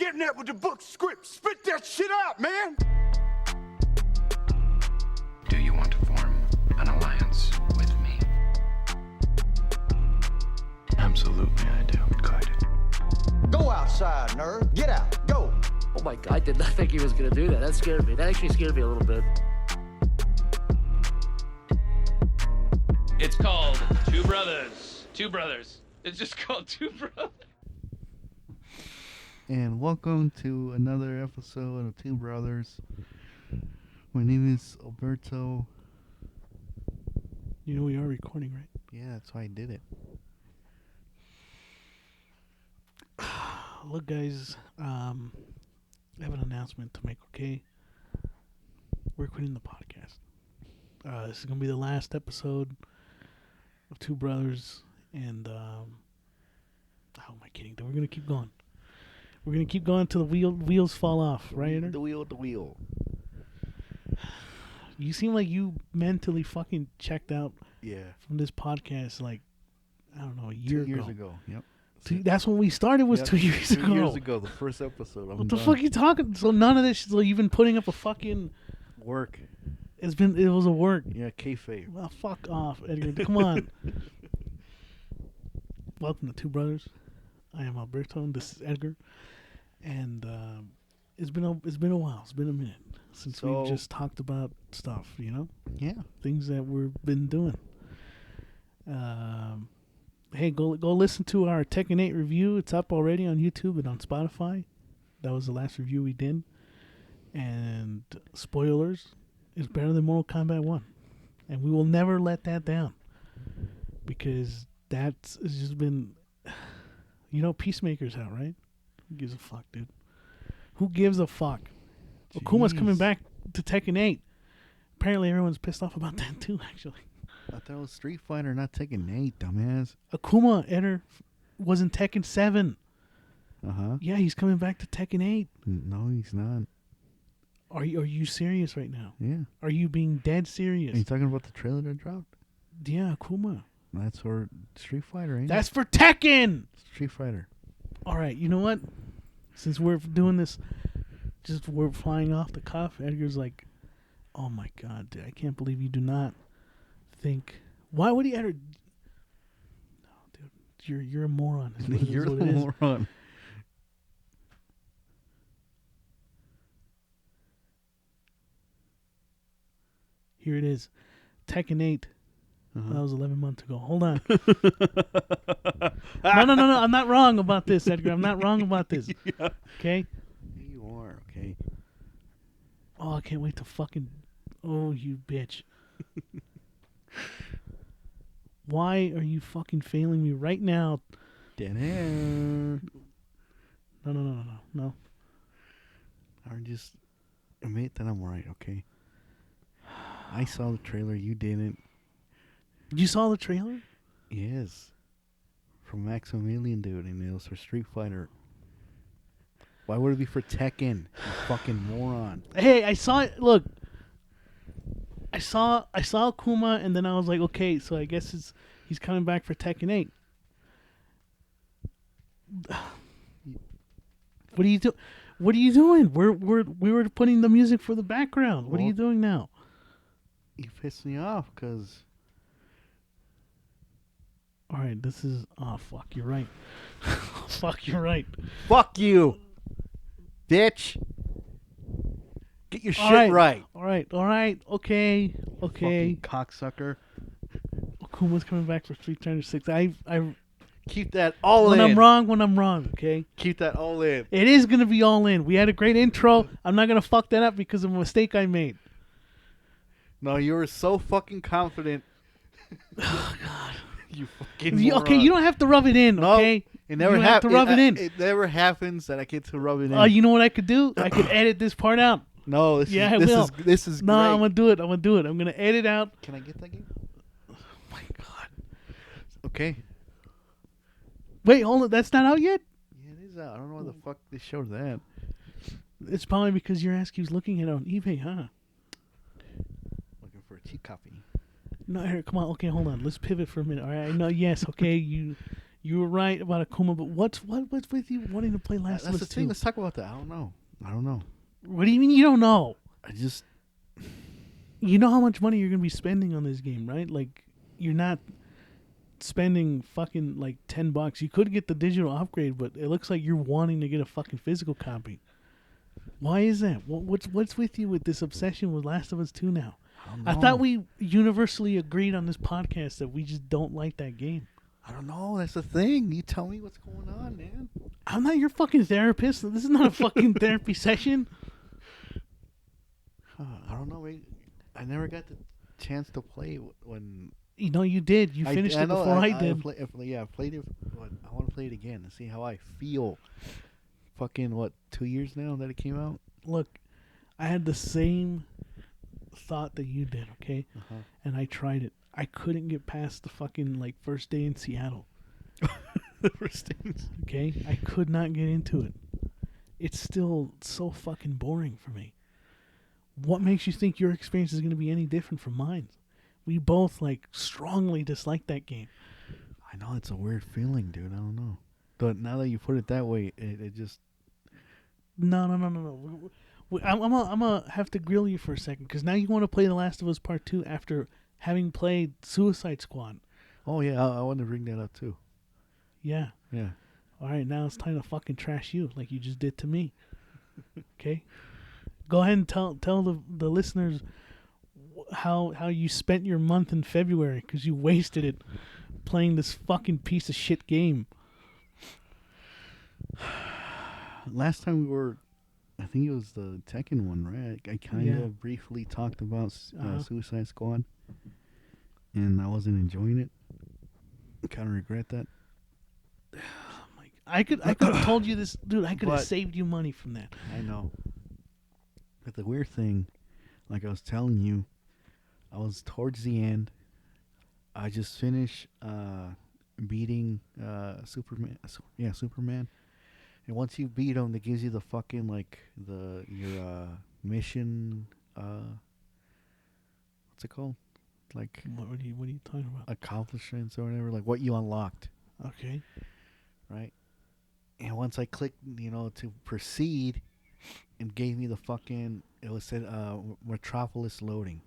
getting at with the book script? Spit that shit out, man! Do you want to form an alliance with me? Absolutely, I do. Guide it. Go outside, nerd. Get out. Go. Oh my God, I did not think he was going to do that. That scared me. That actually scared me a little bit. It's called Two Brothers. Two Brothers. It's just called Two Brothers. And welcome to another episode of Two Brothers. My name is Alberto. You know we are recording, right? Yeah, that's why I did it. Look, guys, I have an announcement to make, okay? We're quitting the podcast. This is going to be the last episode of Two Brothers, and how am I kidding? We're going to keep going. We're going to keep going until the wheels fall off, right, Eder? The wheel. You seem like you mentally fucking checked out from this podcast, like, I don't know, a year ago. 2 years ago, yep. That's when we started, was 2 years ago. 2 years ago, the first episode. What the fuck are you talking? So none of this, so you've been putting up a fucking... Work. It was a work. Yeah, kayfabe. Well, fuck off, Edgar. Come on. Welcome to Two Brothers. I am Alberto, and this is Edgar. And it's been a while. It's been a minute since we've just talked about stuff, you know? Yeah. Things that we've been doing. Hey, go listen to our Tekken 8 review. It's up already on YouTube and on Spotify. That was the last review we did. And spoilers, it's better than Mortal Kombat 1. And we will never let that down. Because it's just been... You know, Peacemaker's out, right? Who gives a fuck, dude? Who gives a fuck? Jeez. Akuma's coming back to Tekken 8. Apparently everyone's pissed off about that too, actually. I thought it was Street Fighter, not Tekken 8, dumbass. Akuma, Eder, was in Tekken 7. Uh-huh. Yeah, he's coming back to Tekken 8. No, he's not. Are you serious right now? Yeah. Are you being dead serious? Are you talking about the trailer that dropped? Yeah, Akuma. That's for Street Fighter, ain't That's for Tekken! Street Fighter. All right, you know what? Since we're doing this, we're flying off the cuff, Edgar's like, oh my God, dude, I can't believe you do not think... Why would he ever... No, dude, you're a moron. You're the moron. Here it is. Tekken 8. Uh-huh. That was 11 months ago. Hold on. No. I'm not wrong about this, Edgar. I'm not wrong about this. Yeah. Okay? You are, okay. Oh, I can't wait to fucking... Oh, you bitch. Why are you fucking failing me right now? No. No. I just admit that I'm right, okay? I saw the trailer, you didn't. You saw the trailer? Yes. From Maximilian, dude, and it was for Street Fighter. Why would it be for Tekken? You fucking moron. Hey, I saw it. Look. I saw Akuma, and then I was like, okay, so I guess he's coming back for Tekken 8. What are you doing? What are you doing? We were putting the music for the background. What are you doing now? You pissed me off, because... Alright, this is... Oh, fuck, you're right. Fuck, you're right. Fuck you! Bitch! Get your shit right. Alright, okay. Fucking cocksucker. Akuma's coming back for Street Fighter 6. I Keep that all when in. I'm wrong, okay? Keep that all in. It is going to be all in. We had a great intro. I'm not going to fuck that up because of a mistake I made. No, you were so fucking confident. Oh, God. You fucking moron. Okay, you don't have to rub it in, okay? It never happens. It never happens that I get to rub it in. You know what I could do? I could edit this part out. No, this is No, great. I'm going to do it. I'm going to edit out. Can I get that game? Oh, my God. Okay. Wait, hold on. That's not out yet? Yeah, it is out. I don't know why the fuck they showed that. It's probably because your ass keeps looking at it on eBay, huh? Looking for a tea copy. No, here, come on. Okay, hold on. Let's pivot for a minute. All right. No, yes. Okay, you You were right about Akuma, but what's with you wanting to play Last of That's Us the 2? thing. Let's talk about that. I don't know. What do you mean you don't know? I just You know how much money you're going to be spending on this game, right? Like, you're not spending fucking like $10. You could get the digital upgrade, but it looks like you're wanting to get a fucking physical copy. Why is that? What's with you with this obsession with Last of Us 2 now? I thought we universally agreed on this podcast that we just don't like that game. I don't know. That's the thing. You tell me what's going on, man. I'm not your fucking therapist. This is not a fucking therapy session. I don't know. Maybe I never got the chance to play when. You know, you did. You finished it before I did. I played it. But I want to play it again and see how I feel. Fucking 2 years now that it came out. Look, I had the same thought that you did, okay? And I tried it. I couldn't get past the fucking like first day in Seattle. The first things. Okay? I could not get into it. It's still so fucking boring for me. What makes you think your experience is going to be any different from mine? We both like strongly dislike that game. I know it's a weird feeling, dude. I don't know. But now that you put it that way, it just... No. I'm gonna have to grill you for a second, because now you want to play The Last of Us Part 2 after having played Suicide Squad. Oh, yeah, I want to bring that up, too. Yeah. Yeah. All right, now it's time to fucking trash you like you just did to me. Okay? Go ahead and tell the listeners how you spent your month in February, because you wasted it playing this fucking piece of shit game. Last time we were, I think it was the Tekken one, right? I kind of briefly talked about Suicide Squad, and I wasn't enjoying it. I kind of regret that. I could have told you this, dude. I could have saved you money from that. I know. But the weird thing, like I was telling you, I was towards the end. I just finished beating Superman. Superman. And once you beat him, it gives you the fucking your mission. What's it called? Like What are you talking about? Accomplishments or whatever. Like what you unlocked. Okay. Right. And once I clicked, to proceed, it gave me the fucking. It was said Metropolis loading.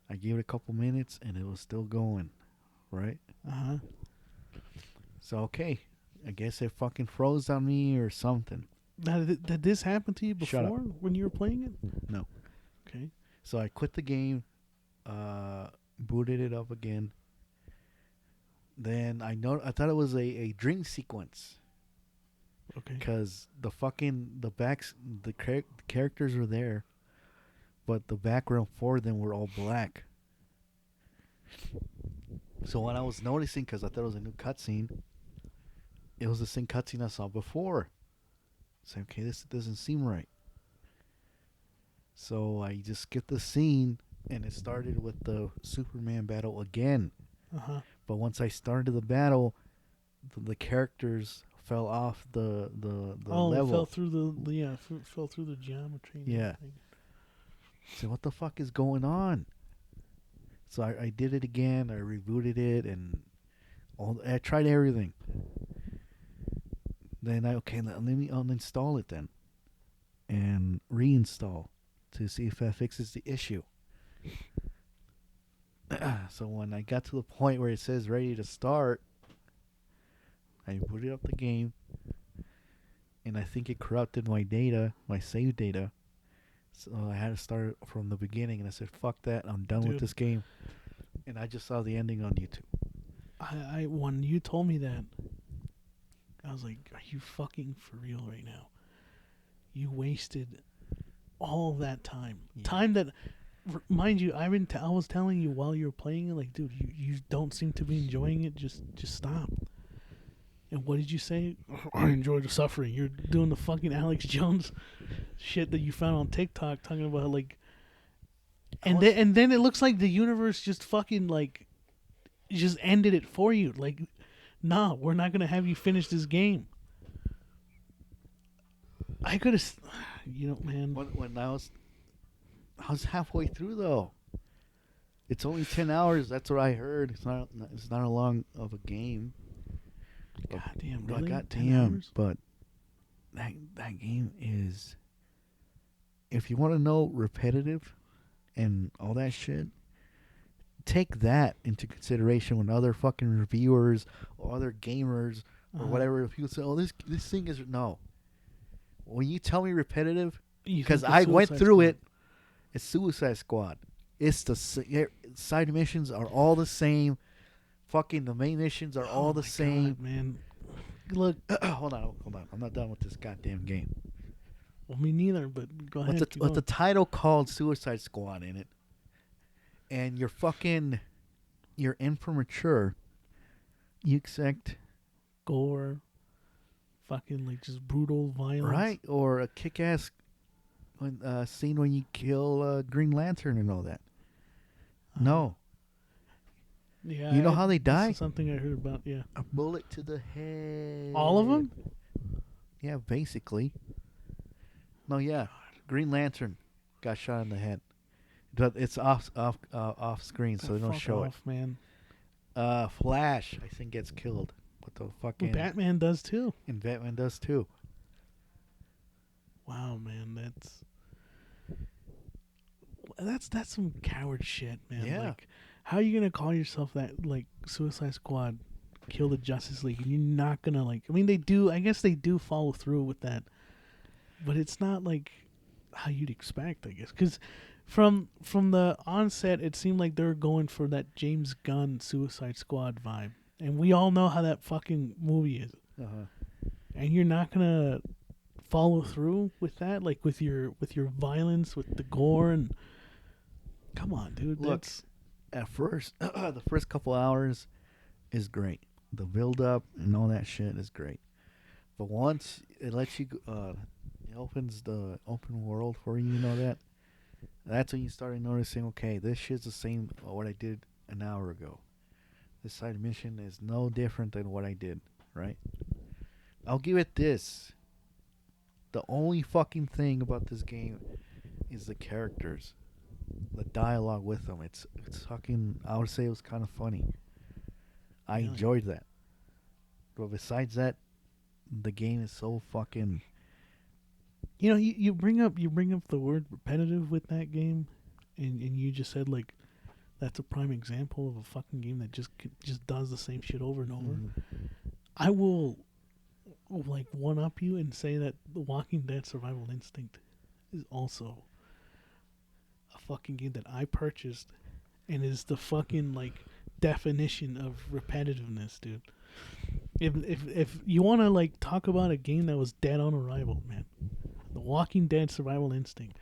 I gave it a couple minutes and it was still going. Right. So okay. I guess it fucking froze on me or something. Now, did this happen to you Shut before up. when you were playing it? No. Okay. So I quit the game, booted it up again. Then I thought it was a dream sequence. Okay. Because the characters were there, but the background for them were all black. So when I was noticing, because I thought it was a new cutscene, it was the same cutscene I saw before. So, okay, this doesn't seem right. So I just skipped the scene, and it started with the Superman battle again. But once I started the battle, the characters fell off the level. Fell through fell through the geometry. And Yeah. everything. So what the fuck is going on? So I did it again. I rebooted it, and I tried everything. Then let me uninstall it then, and reinstall to see if that fixes the issue. So when I got to the point where it says ready to start, I booted up the game, and I think it corrupted my data, my save data. So I had to start from the beginning, and I said, "Fuck that! I'm done with this game." And I just saw the ending on YouTube. I when you told me that, I was like, "Are you fucking for real right now? You wasted all that time, time that, mind you, I was telling you while you were playing it, like, dude, you don't seem to be enjoying it. Just stop." And what did you say? I enjoy the suffering. You're doing the fucking Alex Jones shit that you found on TikTok, talking about like, and then it looks like the universe just fucking like, just ended it for you. Like, nah, we're not gonna have you finish this game. I could have, man. When I was halfway through though. It's only 10 hours. That's what I heard. It's not a long of a game. Goddamn, really? 10 Goddamn, hours? but that game is. If you want to know repetitive and all that shit, take that into consideration when other fucking reviewers or other gamers or whatever people say, "Oh, this thing is no." When you tell me repetitive, because I went through it, it's Suicide Squad. It's the side missions are all the same. Fucking the main missions are all the same. God, man. Look, hold on. I'm not done with this goddamn game. well, me neither. But go ahead. With the title called Suicide Squad in it, and you're in for mature. You expect gore, fucking like just brutal violence, right or a kick-ass scene when you kill Green Lantern and all that. No. Yeah, You know how they this die? is something I heard about. Yeah, A bullet to the head. all of them. Yeah, basically. No, yeah. Green Lantern got shot in the head. But it's off screen, so they don't Fuck show off, man. it. Flash, I think, gets killed. What the fucking Batman does too. And Batman does too. Wow, man, that's some coward shit, man. Yeah. Like, how are you gonna call yourself that? Like, Suicide Squad, kill the Justice League, and you're not gonna like. I mean, they do. I guess they do follow through with that, but it's not like how you'd expect, I guess, because from the onset, it seemed like they were going for that James Gunn Suicide Squad vibe, and we all know how that fucking movie is. And you're not gonna follow through with that, like with your violence, with the gore, and come on, dude. Look, at first, the first couple hours is great. The build up and all that shit is great. But once it lets you, it opens the open world for you. You know that. That's when you started noticing. Okay, this shit's the same what I did an hour ago. This side mission is no different than what I did. Right. I'll give it this. The only fucking thing about this game is the characters. The dialogue with them. It's fucking, I would say it was kind of funny. I enjoyed that. But besides that, the game is so fucking... You know, you bring up the word repetitive with that game, and you just said, like, that's a prime example of a fucking game that just does the same shit over and over. I will, like, one-up you and say that The Walking Dead Survival Instinct is also a fucking game that I purchased and is the fucking, like, definition of repetitiveness, dude. If you want to, like, talk about a game that was dead on arrival, man, The Walking Dead Survival Instinct,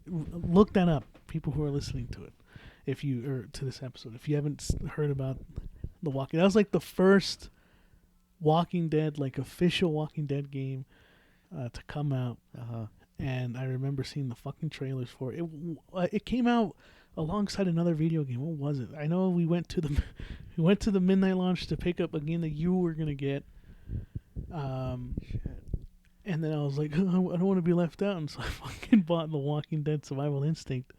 look that up, people who are listening to it, to this episode, if you haven't heard about The Walking, that was like the first Walking Dead, like official Walking Dead game to come out. And I remember seeing the fucking trailers for it. It came out alongside another video game. What was it? I know we went to the midnight launch to pick up a game that you were gonna get. And then I was like, I don't want to be left out, and so I fucking bought The Walking Dead Survival Instinct.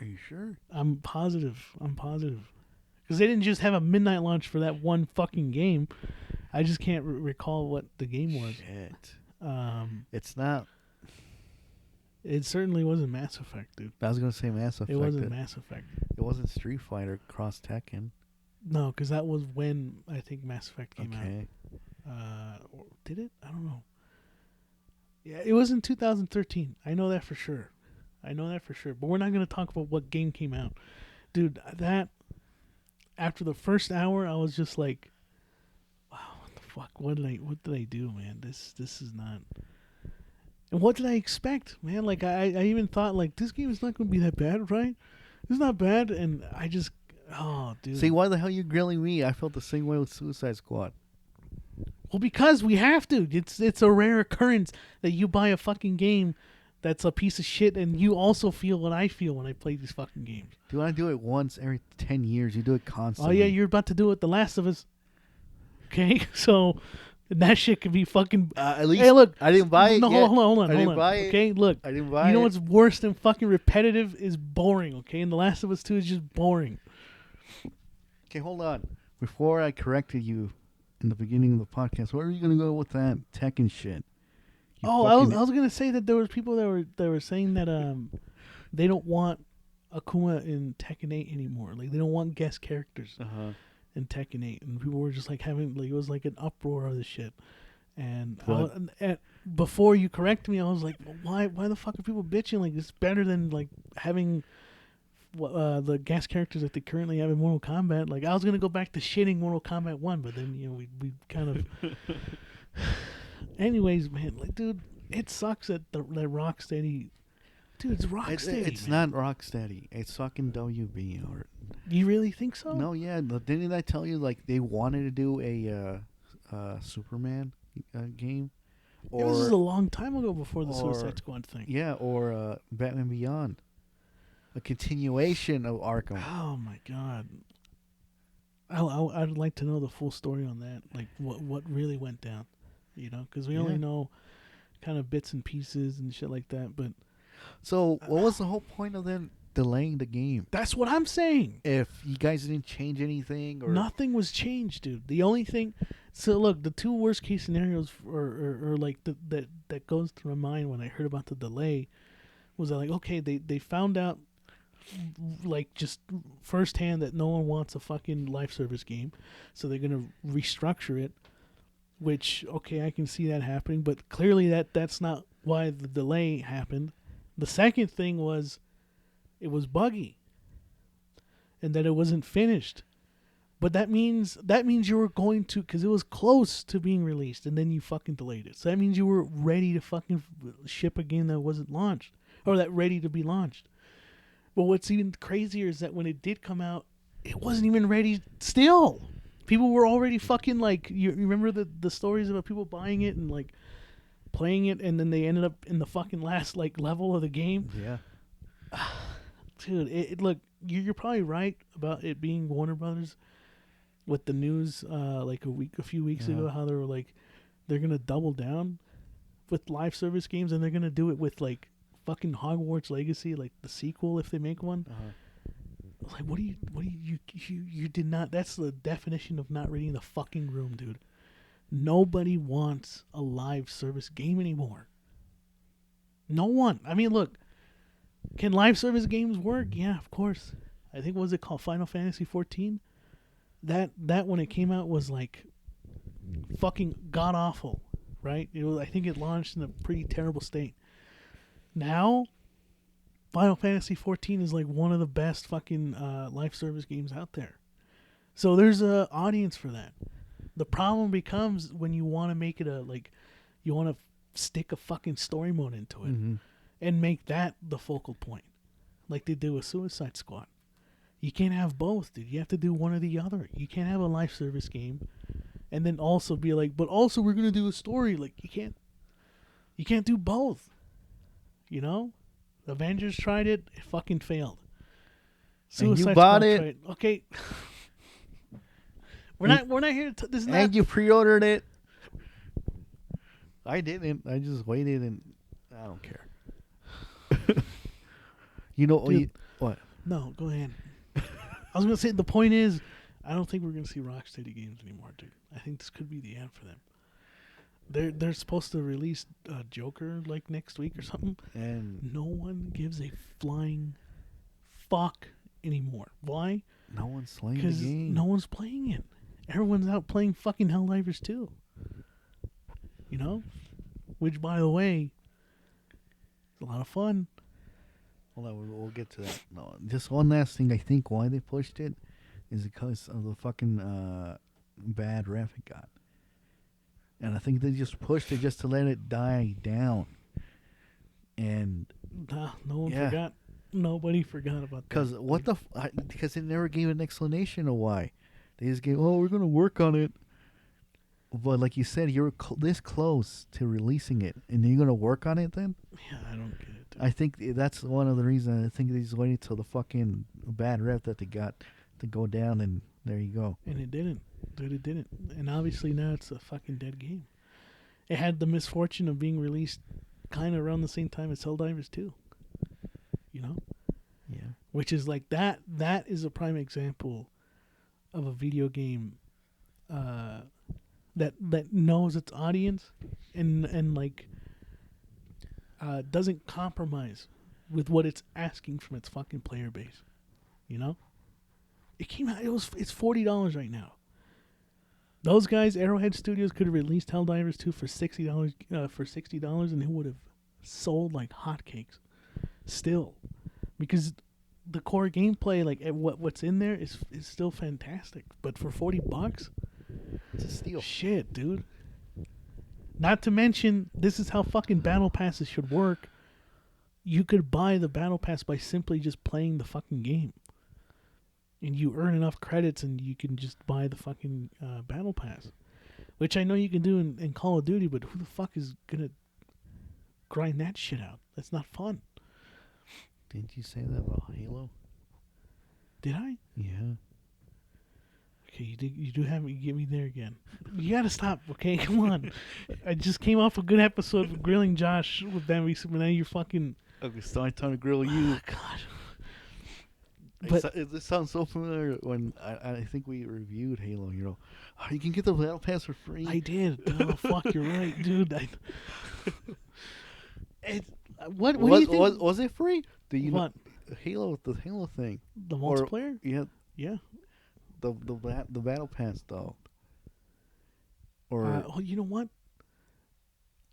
Are you sure? I'm positive. Because they didn't just have a midnight launch for that one fucking game. I just can't recall what the game was. Shit. It's not. It certainly wasn't Mass Effect, dude. I was gonna say Mass Effect. It wasn't Mass Effect. It wasn't Street Fighter Cross Tekken. No, because that was when I think Mass Effect came Okay. out. Or did it? I don't know. Yeah, it was in 2013. I know that for sure. But we're not gonna talk about what game came out, dude. That after the first hour, I was just like, "Wow, what the fuck? What did I do, man? This is not." And what did I expect, man? Like, I even thought, like, this game is not going to be that bad, right? It's not bad, and I just... Oh, dude. See, why the hell are you grilling me? I felt the same way with Suicide Squad. Well, because we have to. It's a rare occurrence that you buy a fucking game that's a piece of shit, and you also feel what I feel when I play these fucking games. Do I do it once every 10 years? You do it constantly. Oh, yeah, you're about to do it The Last of Us. Okay? So... that shit could be fucking... at least hey, look. I didn't buy it No, yet. hold on. I didn't buy it. Okay, look. I didn't buy it. You know what's worse than fucking repetitive is boring, okay? And The Last of Us 2 is just boring. Okay, hold on. Before I corrected you in the beginning of the podcast, where are you gonna go with that Tekken shit? You I fucking- was gonna say that there was people that were saying that they don't want Akuma in Tekken 8 anymore. Like they don't want guest characters in Tekken 8, and people were just like having like it was like an uproar of the shit. And, and before you correct me, I was like, why the fuck are people bitching? Like it's better than like having the guest characters that they currently have in Mortal Kombat. Like I was gonna go back to shitting Mortal Kombat 1, but then we kind of. Anyways, man, like dude, it sucks that that Rocksteady. Dude, it's Rocksteady. It's man. not Rocksteady. It's fucking WB. Or You really think so? no, yeah. Didn't I tell you like they wanted to do a Superman game? It was a long time ago before the or- Suicide Squad thing. Yeah, or Batman Beyond, a continuation of Arkham. Oh my god. I'd like to know the full story on that. Like what really went down, because we only know kind of bits and pieces and shit like that. But So, what was the whole point of them delaying the game? that's what I'm saying. If you guys didn't change anything, or Nothing was changed, dude. The only thing. So look, the two worst case scenarios, or like that goes through my mind when I heard about the delay, was that like okay they found out like just firsthand that no one wants a fucking live service game, so they're gonna restructure it. Which okay, I can see that happening, but clearly that's not why the delay happened. The second thing was, it was buggy, and that it wasn't finished. But that means you were going to, because it was close to being released, and then you fucking delayed it. So that means you were ready to fucking ship a game that wasn't launched, or that ready to be launched. But what's even crazier is that when it did come out, it wasn't even ready still. People were already fucking like, you remember the stories about people buying it and like playing it, and then they ended up in the fucking last like level of the game. yeah, Dude, look, you're probably right about it being Warner Brothers. With the news, like a few weeks ago, how they were like, they're gonna double down with live service games, and they're gonna do it with like fucking Hogwarts Legacy, like the sequel if they make one. I was like, what do you did not? That's the definition of not reading the fucking room, dude. Nobody wants a live service game anymore. No one. I mean, look, can live service games work? Yeah, of course. I think what was it called, Final Fantasy 14? That when it came out was like fucking god awful, right? I think it launched in a pretty terrible state. Now, Final Fantasy 14 is like one of the best fucking live service games out there. So there's a audience for that. The problem becomes when you want to make it you want to stick a fucking story mode into it and make that the focal point, like they do with Suicide Squad. You can't have both, dude. You have to do one or the other. You can't have a live service game and then also be like, but also we're gonna do a story. Like you can't do both. Avengers tried it fucking failed. And you Suicide bought Squad it. tried. Okay. We're not here to this is not and you pre-ordered it. I didn't. I just waited, and I don't care. Dude. What? No, go ahead. I was gonna say the point is, I don't think we're gonna see Rocksteady games anymore, dude. I think this could be the end for them. They're supposed to release Joker like next week or something, And no one gives a flying fuck anymore. Why? no one's playing the Because game. no one's playing it. Everyone's out playing fucking Helldivers 2. Which, by the way, is a lot of fun. Hold on, we'll get to that. No, just one last thing. I think why they pushed it is because of the fucking bad ref it got. And I think they just pushed it just to let it die down. And Nah, no one Yeah. forgot. Nobody forgot about that. because because they never gave an explanation of why. They just gave, we're gonna work on it. But like you said, you're this close to releasing it, and you're gonna work on it then. Yeah, I don't get it. Dude. I think that's one of the reasons. I think they just waited till the fucking bad rep that they got to go down, and there you go. And it didn't. Dude, it didn't. And obviously now it's a fucking dead game. It had the misfortune of being released kind of around the same time as Helldivers 2. Yeah. Which is like that. That is a prime example of a video game that knows its audience and like doesn't compromise with what it's asking from its fucking player base. You know? It came out. It's $40 right now. Those guys, Arrowhead Studios, could have released Helldivers 2 for $60, and it would have sold like hotcakes. Still, because the core gameplay, like what's in there, is still fantastic. But for $40, It's a steal. shit, dude. Not to mention, this is how fucking battle passes should work. You could buy the battle pass by simply just playing the fucking game. And you earn enough credits and you can just buy the fucking battle pass. Which I know you can do in Call of Duty, but who the fuck is going to grind that shit out? That's not fun. Didn't you say that about Halo? Did I? Yeah. Okay, you do have me get me there again. You gotta stop, okay? Come on. I just came off a good episode of grilling Josh with that recently, but now you're fucking... Okay, so I'm trying to grill you. Oh, God. But This sounds so familiar when I think we reviewed Halo. You know, oh, you can get the battle pass for free. I did. Oh, fuck, you're right, dude. What do you think? Was it free? Do you What? know the Halo thing? The multiplayer? Yeah, Yeah. the battle pass though. Or Oh, you know what?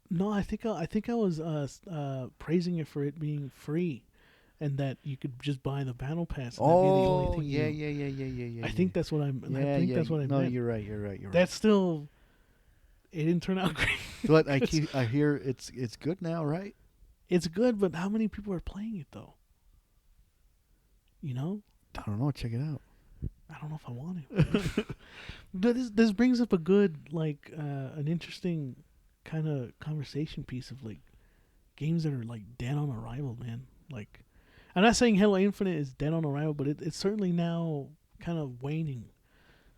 No, I think I was praising it for it being free, and that you could just buy the battle pass. And that'd be the only thing yeah. I think that's what I'm. Yeah, I think that's what I No, meant. you're right. You're right. That's still. It didn't turn out great. But I hear it's good now, right? It's good, but how many people are playing it though? You know, I don't know. Check it out. I don't know if I want to. But this brings up a good an interesting kind of conversation piece of like games that are like dead on arrival, man. Like, I'm not saying Halo Infinite is dead on arrival, but it's certainly now kind of waning.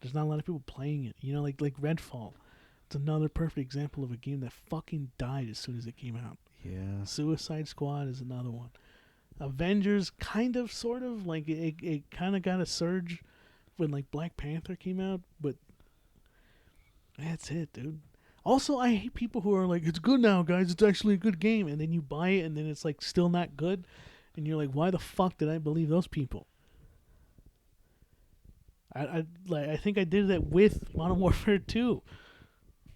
There's not a lot of people playing it. You know, like Redfall. It's another perfect example of a game that fucking died as soon as it came out. Yeah. Suicide Squad is another one. Avengers, kind of, sort of, like it kind of got a surge when like Black Panther came out, but that's it, dude. Also, I hate people who are like, it's good now, guys. It's actually a good game, and then you buy it, and then it's like still not good, and you're like, why the fuck did I believe those people? I think I did that with Modern Warfare 2.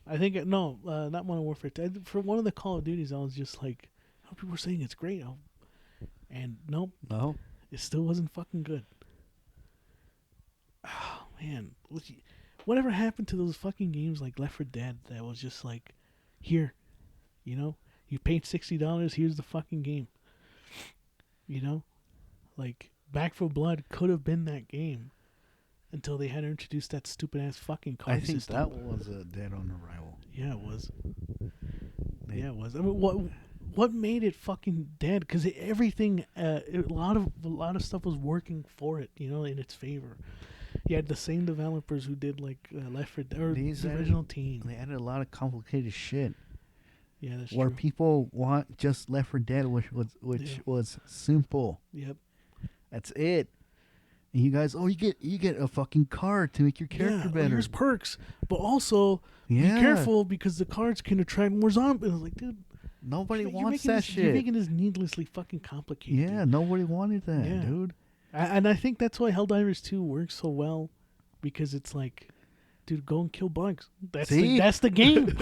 not Modern Warfare 2. For one of the Call of Duties, I was just like, oh, people are saying it's great. And nope. No. It still wasn't fucking good. Oh, man. Whatever happened to those fucking games like Left 4 Dead that was just like, here, you know? You paid $60, here's the fucking game. You know? Like, Back 4 Blood could have been that game until they had to introduce that stupid-ass fucking card system. I think that was a dead on arrival. Yeah, it was. Yeah, it was. I mean, what made it fucking dead? Because everything, a lot of stuff was working for it, you know, in its favor. You had the same developers who did like Left 4 Dead, or the original team. They added a lot of complicated shit. Yeah, that's where true. people want just Left 4 Dead, which was simple. Yep. That's it. And you guys, you get a fucking card to make your character better. Here's perks, but also be careful because the cards can attract more zombies. I was like, dude, nobody wants that shit. You're making this needlessly fucking complicated. Yeah, nobody wanted that, dude. And I think that's why Helldivers 2 works so well, because it's like, dude, go and kill bugs. That's the game.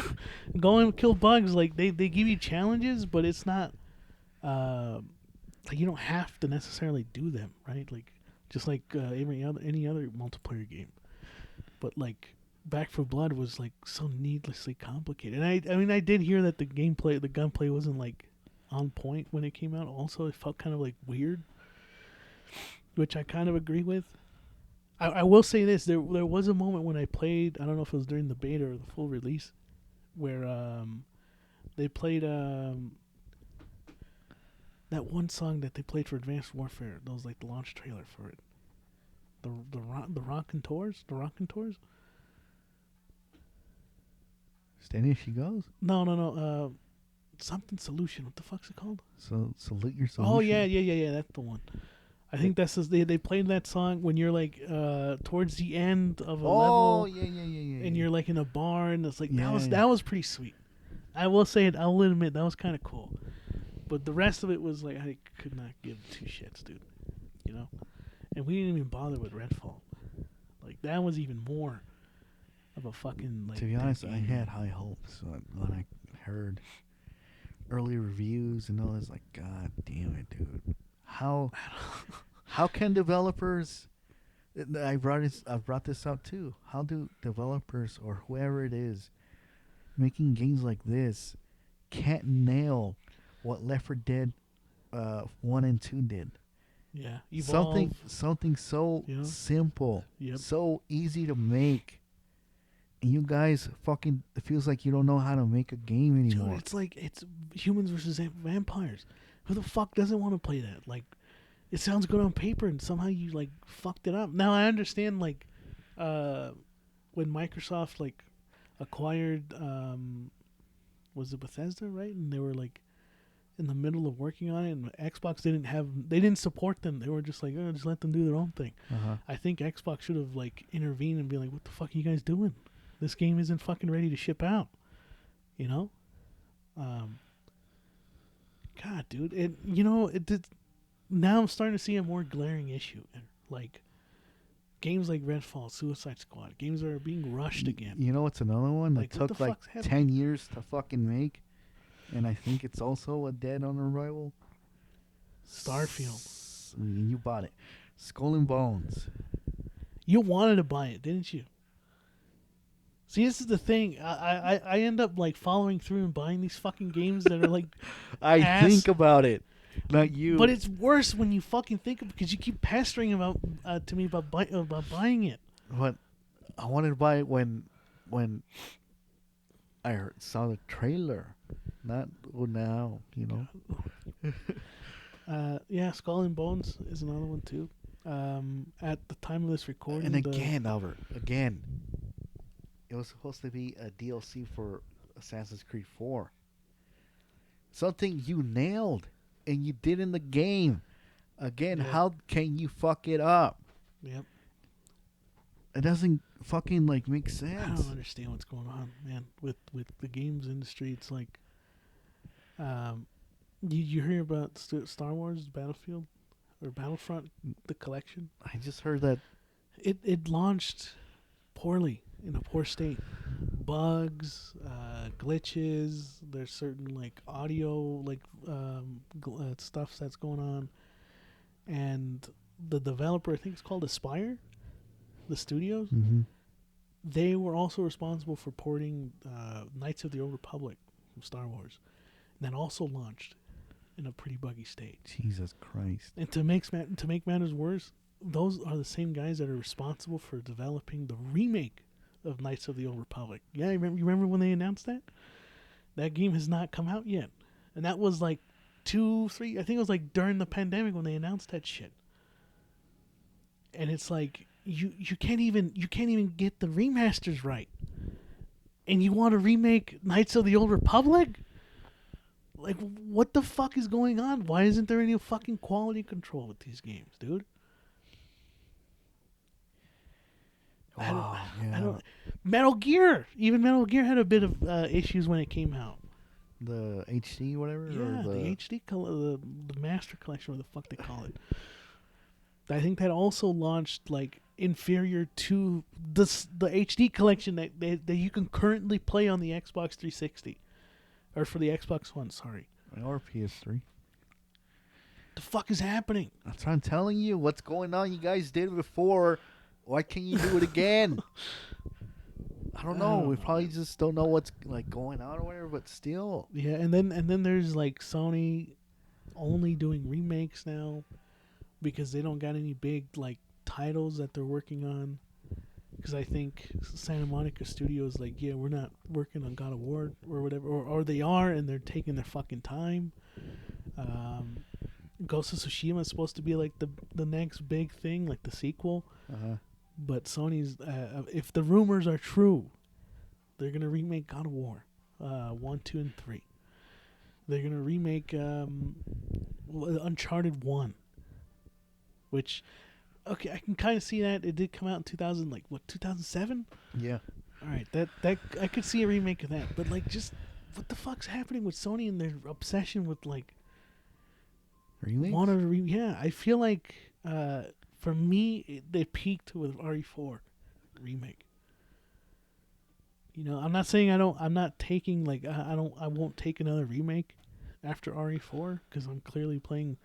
Go and kill bugs. Like they give you challenges, but it's not. Like you don't have to necessarily do them, right? Like just like any other multiplayer game. But like Back 4 Blood was like so needlessly complicated. And I mean I did hear that the gunplay wasn't like on point when it came out. Also, it felt kind of like weird, which I kind of agree with. I will say this: there was a moment when I played. I don't know if it was during the beta or the full release, where they played that one song that they played for Advanced Warfare. That was like the launch trailer for it. The Raconteurs. Steady as she goes. No. Something Solution. What the fuck's it called? So Salute Your Solution. Oh yeah. That's the one. I think that's they played that song when you're like towards the end of a Oh, level, yeah. and you're like in a bar, and it's like Yeah. that was pretty sweet. I will say it. I will admit that was kind of cool. But the rest of it was like I could not give two shits, dude. You know, and we didn't even bother with Redfall. Like that was even more of a fucking like. To be honest, dead I game. had high hopes when I heard early reviews and all this. Like, God damn it, dude! How can developers? I brought this up too. How do developers or whoever it is making games like this can't nail what Left 4 Dead 1 and 2 did? Yeah, Evolve. Something so You know? simple, Yep. so easy to make, and you guys fucking it feels like you don't know how to make a game anymore. Dude, it's like it's humans versus vampires. Who the fuck doesn't want to play that? Like, it sounds good on paper, and somehow you like fucked it up. Now I understand like, when Microsoft like acquired, was it Bethesda, right? And they were like in the middle of working on it, and Xbox didn't support them. They were just like, oh, just let them do their own thing. I think Xbox should have like intervened and be like, what the fuck are you guys doing? This game isn't fucking ready to ship out. You know? God, dude, it did. Now I'm starting to see a more glaring issue, like games like Redfall, Suicide Squad, games that are being rushed again. You know what's another one that Like, what took the like fuck's happening? 10 years to fucking make, and I think it's also a dead on arrival. Starfield. You bought it. Skull and Bones. You wanted to buy it, didn't you? See, this is the thing. I end up like following through and buying these fucking games that are like, I ass. think about it, not you. But it's worse when you fucking think of, because you keep pestering about to me about buying it. But I wanted to buy it when I saw the trailer, not now. You know. Yeah, Skull and Bones is another one too. At the time of this recording, And again, Albert, it was supposed to be a DLC for Assassin's Creed 4. Something you nailed and you did in the game. Again, Yeah. how can you fuck it up? Yep. It doesn't fucking like make I sense. don't understand what's going on, man. With the games industry, it's like, you hear about Star Wars Battlefield or Battlefront, the collection? I just heard that. It launched poorly, in a poor state. Bugs, glitches. There's certain like audio like stuff that's going on, and the developer, I think it's called Aspire, the studios. Mm-hmm. They were also responsible for porting Knights of the Old Republic from Star Wars, and that also launched in a pretty buggy state. Jesus Christ. And to make matters worse, those are the same guys that are responsible for developing the remake of Knights of the Old Republic. Yeah, you remember when they announced that? That game has not come out yet. And that was like 2-3, I think it was like during the pandemic when they announced that shit. And it's like you can't even get the remasters right. And you want to remake Knights of the Old Republic? Like, what the fuck is going on? Why isn't there any fucking quality control with these games, dude? Wow, I don't. Metal Gear. Even Metal Gear had a bit of issues when it came out. The HD, whatever? Yeah, or the HD, the Master Collection, what the fuck they call it. I think that also launched like inferior to the HD collection that you can currently play on the Xbox 360, or for the Xbox One. Sorry. Or PS3. The fuck is happening? That's what I'm telling you. What's going on? You guys did it before. Why can't you do it again? I don't know. We probably just don't know what's like going on or whatever. But still, Yeah, and then there's like Sony only doing remakes now because they don't got any big like titles that they're working on. Because I think Santa Monica Studios like, yeah, we're not working on God of War or whatever, or they are and they're taking their fucking time. Ghost of Tsushima is supposed to be like the next big thing, like the sequel. But Sony's, if the rumors are true, they're gonna remake God of War, 1, 2, and 3. They're gonna remake Uncharted 1. which, okay, I can kind of see that. It did come out in 2007? Yeah. All right, that I could see a remake of that, but like, just what the fuck's happening with Sony and their obsession with like Remakes? Yeah, I feel like for me they peaked with RE4 remake. You know, I'm not saying I'm not taking like I won't take another remake after RE4 because I'm clearly playing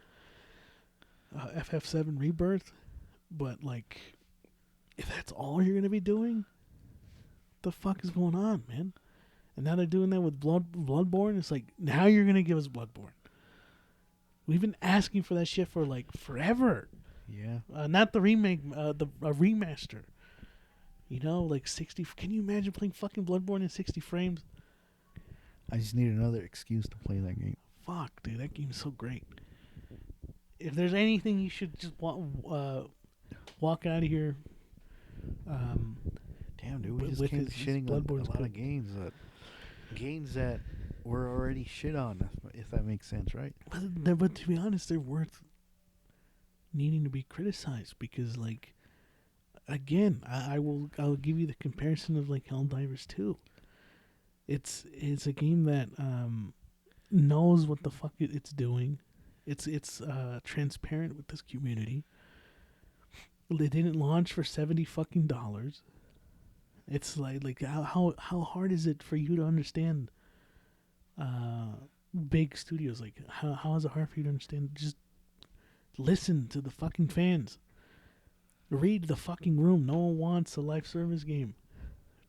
FF7 Rebirth, but like, if that's all you're gonna be doing, the fuck is going on, man? And now they're doing that with Bloodborne. It's like, now you're gonna give us Bloodborne. We've been asking for that shit for like forever. Yeah. Not the remake, a remaster. You know, like 60. Can you imagine playing fucking Bloodborne in 60 frames? I just need another excuse to play that game. Fuck, dude, that game is so great. If there's anything you should just walk out of here. Damn, dude, we just with came his shitting on Bloodborne's a lot good. of games that were already shit on, if that makes sense, right? But to be honest, they're worth needing to be criticized because, like, again, I'll give you the comparison of like Helldivers 2. It's a game that knows what the fuck it's doing. It's transparent with this community. They didn't launch for $70 fucking dollars. It's like how hard is it for you to understand big studios? Like how is it hard for you to understand? Just listen to the fucking fans. Read the fucking room. No one wants a live service game.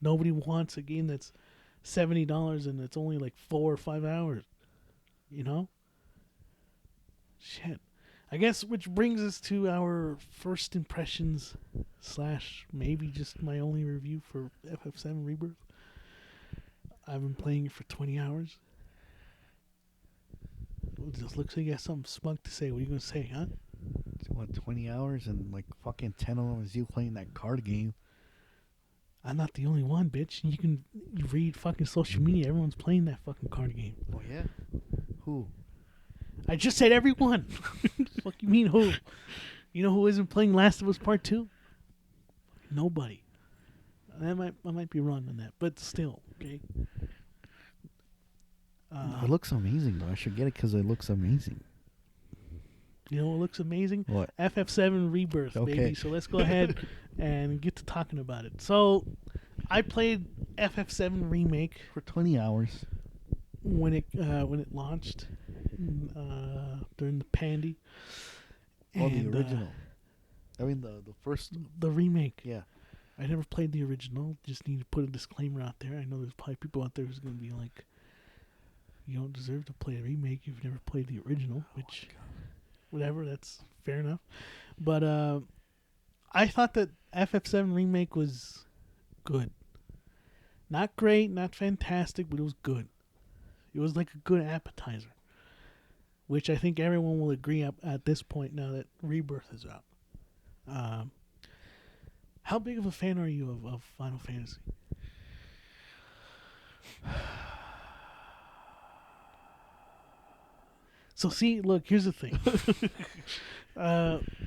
Nobody wants a game that's $70 and it's only like 4 or 5 hours. You know? Shit. I guess which brings us to our first impressions / maybe just my only review for FF7 Rebirth. I've been playing it for 20 hours. It just looks like you have something smug to say. What are you going to say, huh? What, 20 hours and like fucking 10 of them is you playing that card game. I'm not the only one, bitch. You read fucking social media. Everyone's playing that fucking card game. Oh, yeah? Who? I just said everyone. Fuck you mean who? You know who isn't playing Last of Us Part 2? Nobody. I might be wrong on that, but still, okay. It looks amazing, though. I should get it because it looks amazing. You know what looks amazing? What? FF7 Rebirth, Okay. baby. So let's go ahead and get to talking about it. So I played FF7 Remake For 20 hours. when it launched during the pandy. Oh, the And, original. I mean, the first. the remake. Yeah. I never played the original. Just need to put a disclaimer out there. I know there's probably people out there who's going to be like, you don't deserve to play a remake if you've never played the original, which, whatever, that's fair enough. But I thought that FF7 Remake was good. Not great, not fantastic, but it was good. It was like a good appetizer, which I think everyone will agree at this point now that Rebirth is out. How big of a fan are you of Final Fantasy? So see, look, here's the thing.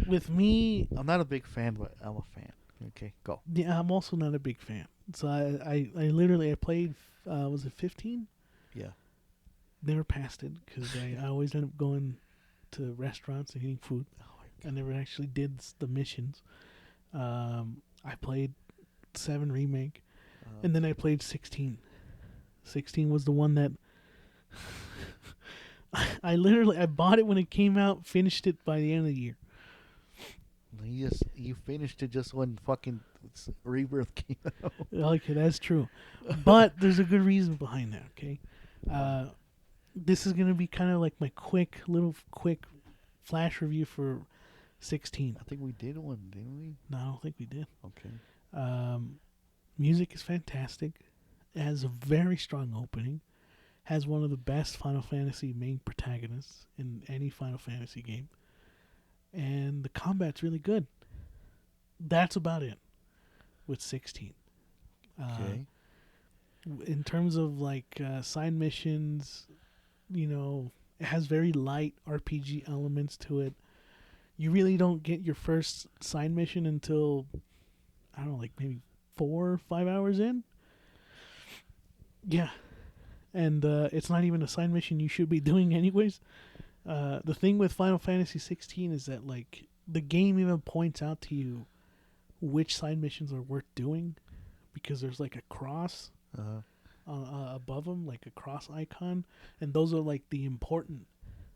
With me, I'm not a big fan, but I'm a fan. Okay, go. yeah, I'm also not a big fan. So I literally played, was it 15? Yeah. Never passed it because I always end up going to restaurants and eating food. I never actually did the missions. I played 7 Remake, and then I played 16. 16 was the one that I bought it when it came out, finished it by the end of the year. You finished it just when fucking Rebirth came out. Okay, that's true. But there's a good reason behind that, okay? This is going to be kind of like my quick flash review for 16. I think we did one, didn't we? No, I don't think we did. Okay. Music is fantastic. It has a very strong opening. Has one of the best Final Fantasy main protagonists in any Final Fantasy game. And the combat's really good. That's about it with 16. Okay. In terms of like side missions, you know, it has very light RPG elements to it. you really don't get your first side mission until, I don't know, like maybe 4 or 5 hours in. Yeah. And it's not even a side mission you should be doing anyways. The thing with Final Fantasy 16 is that, like, the game even points out to you which side missions are worth doing, because there's like a cross above them, like a cross icon, and those are like the important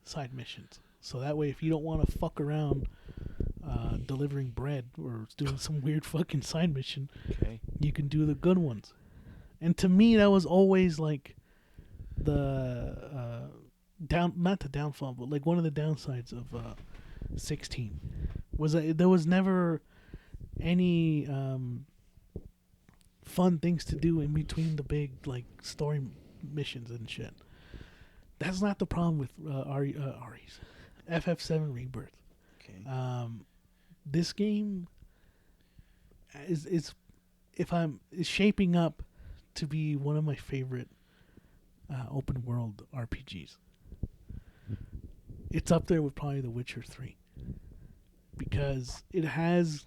side missions. So that way, if you don't want to fuck around delivering bread or doing some weird fucking side mission, you can do the good ones. And to me, that was always like the not the downfall, but like one of the downsides of 16 was that there was never any fun things to do in between the big like story missions and shit. That's not the problem with Ari's FF7 Rebirth. Okay. This game is shaping up to be one of my favorite open world RPGs. It's up there with probably The Witcher 3, because it has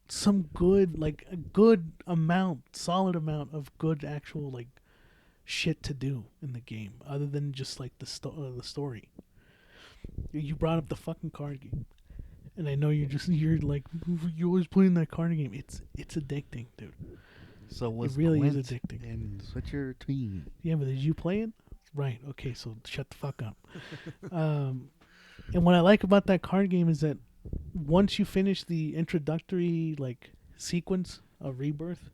some good, like a good amount, solid amount of good actual like shit to do in the game, other than just like the story. You brought up the fucking card game, and I know you're like, you're always playing that card game. It's addicting, dude. So was it really Gwent is addicting. And Switcher Tween. Yeah, but did you play it? Right. Okay, so shut the fuck up. And what I like about that card game is that once you finish the introductory like sequence of Rebirth,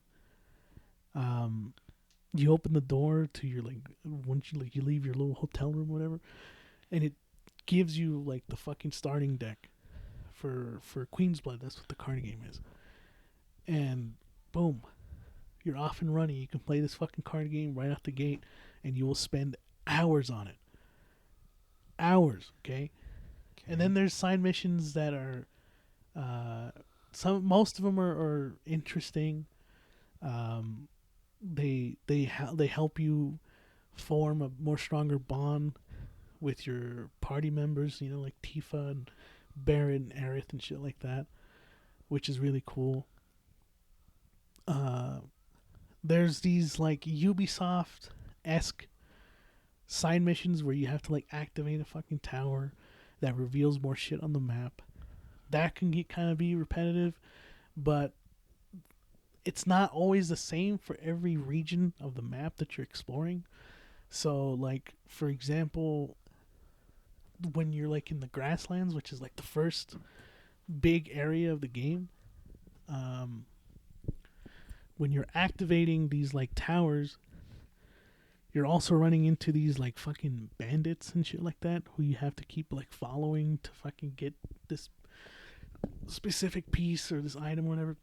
you open the door to your like, once you like, you leave your little hotel room, or whatever, and it gives you like the fucking starting deck for Queen's Blood. That's what the card game is. And boom, you're off and running. You can play this fucking card game right out the gate, and you will spend hours on it. Hours, okay? And then there's side missions that are, most of them are interesting. They help you form a more stronger bond with your party members, you know, like Tifa and Barret and Aerith and shit like that, which is really cool. There's these like Ubisoft-esque side missions where you have to like activate a fucking tower that reveals more shit on the map. That can be repetitive, but it's not always the same for every region of the map that you're exploring. So like, for example, when you're like in the grasslands, which is like the first big area of the game, when you're activating these like towers, you're also running into these like fucking bandits and shit like that, who you have to keep like following to fucking get this specific piece or this item or whatever.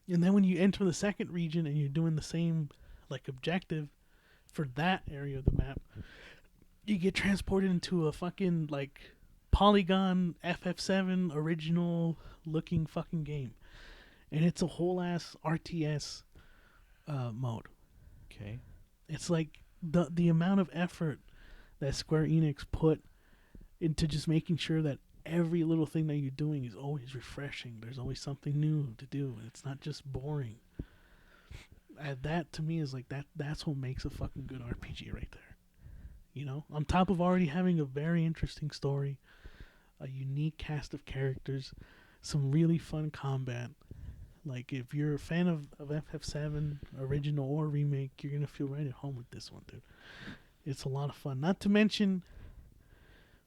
And then when you enter the second region and you're doing the same like objective for that area of the map, you get transported into a fucking like polygon FF7 original looking fucking game. And it's a whole ass RTS mode. Okay. It's like the amount of effort that Square Enix put into just making sure that every little thing that you're doing is always refreshing. There's always something new to do, and it's not just boring. And that to me is like that's what makes a fucking good RPG right there. You know, on top of already having a very interesting story, a unique cast of characters, some really fun combat. Like, if you're a fan of FF7, original or remake, you're going to feel right at home with this one, dude. It's a lot of fun. Not to mention,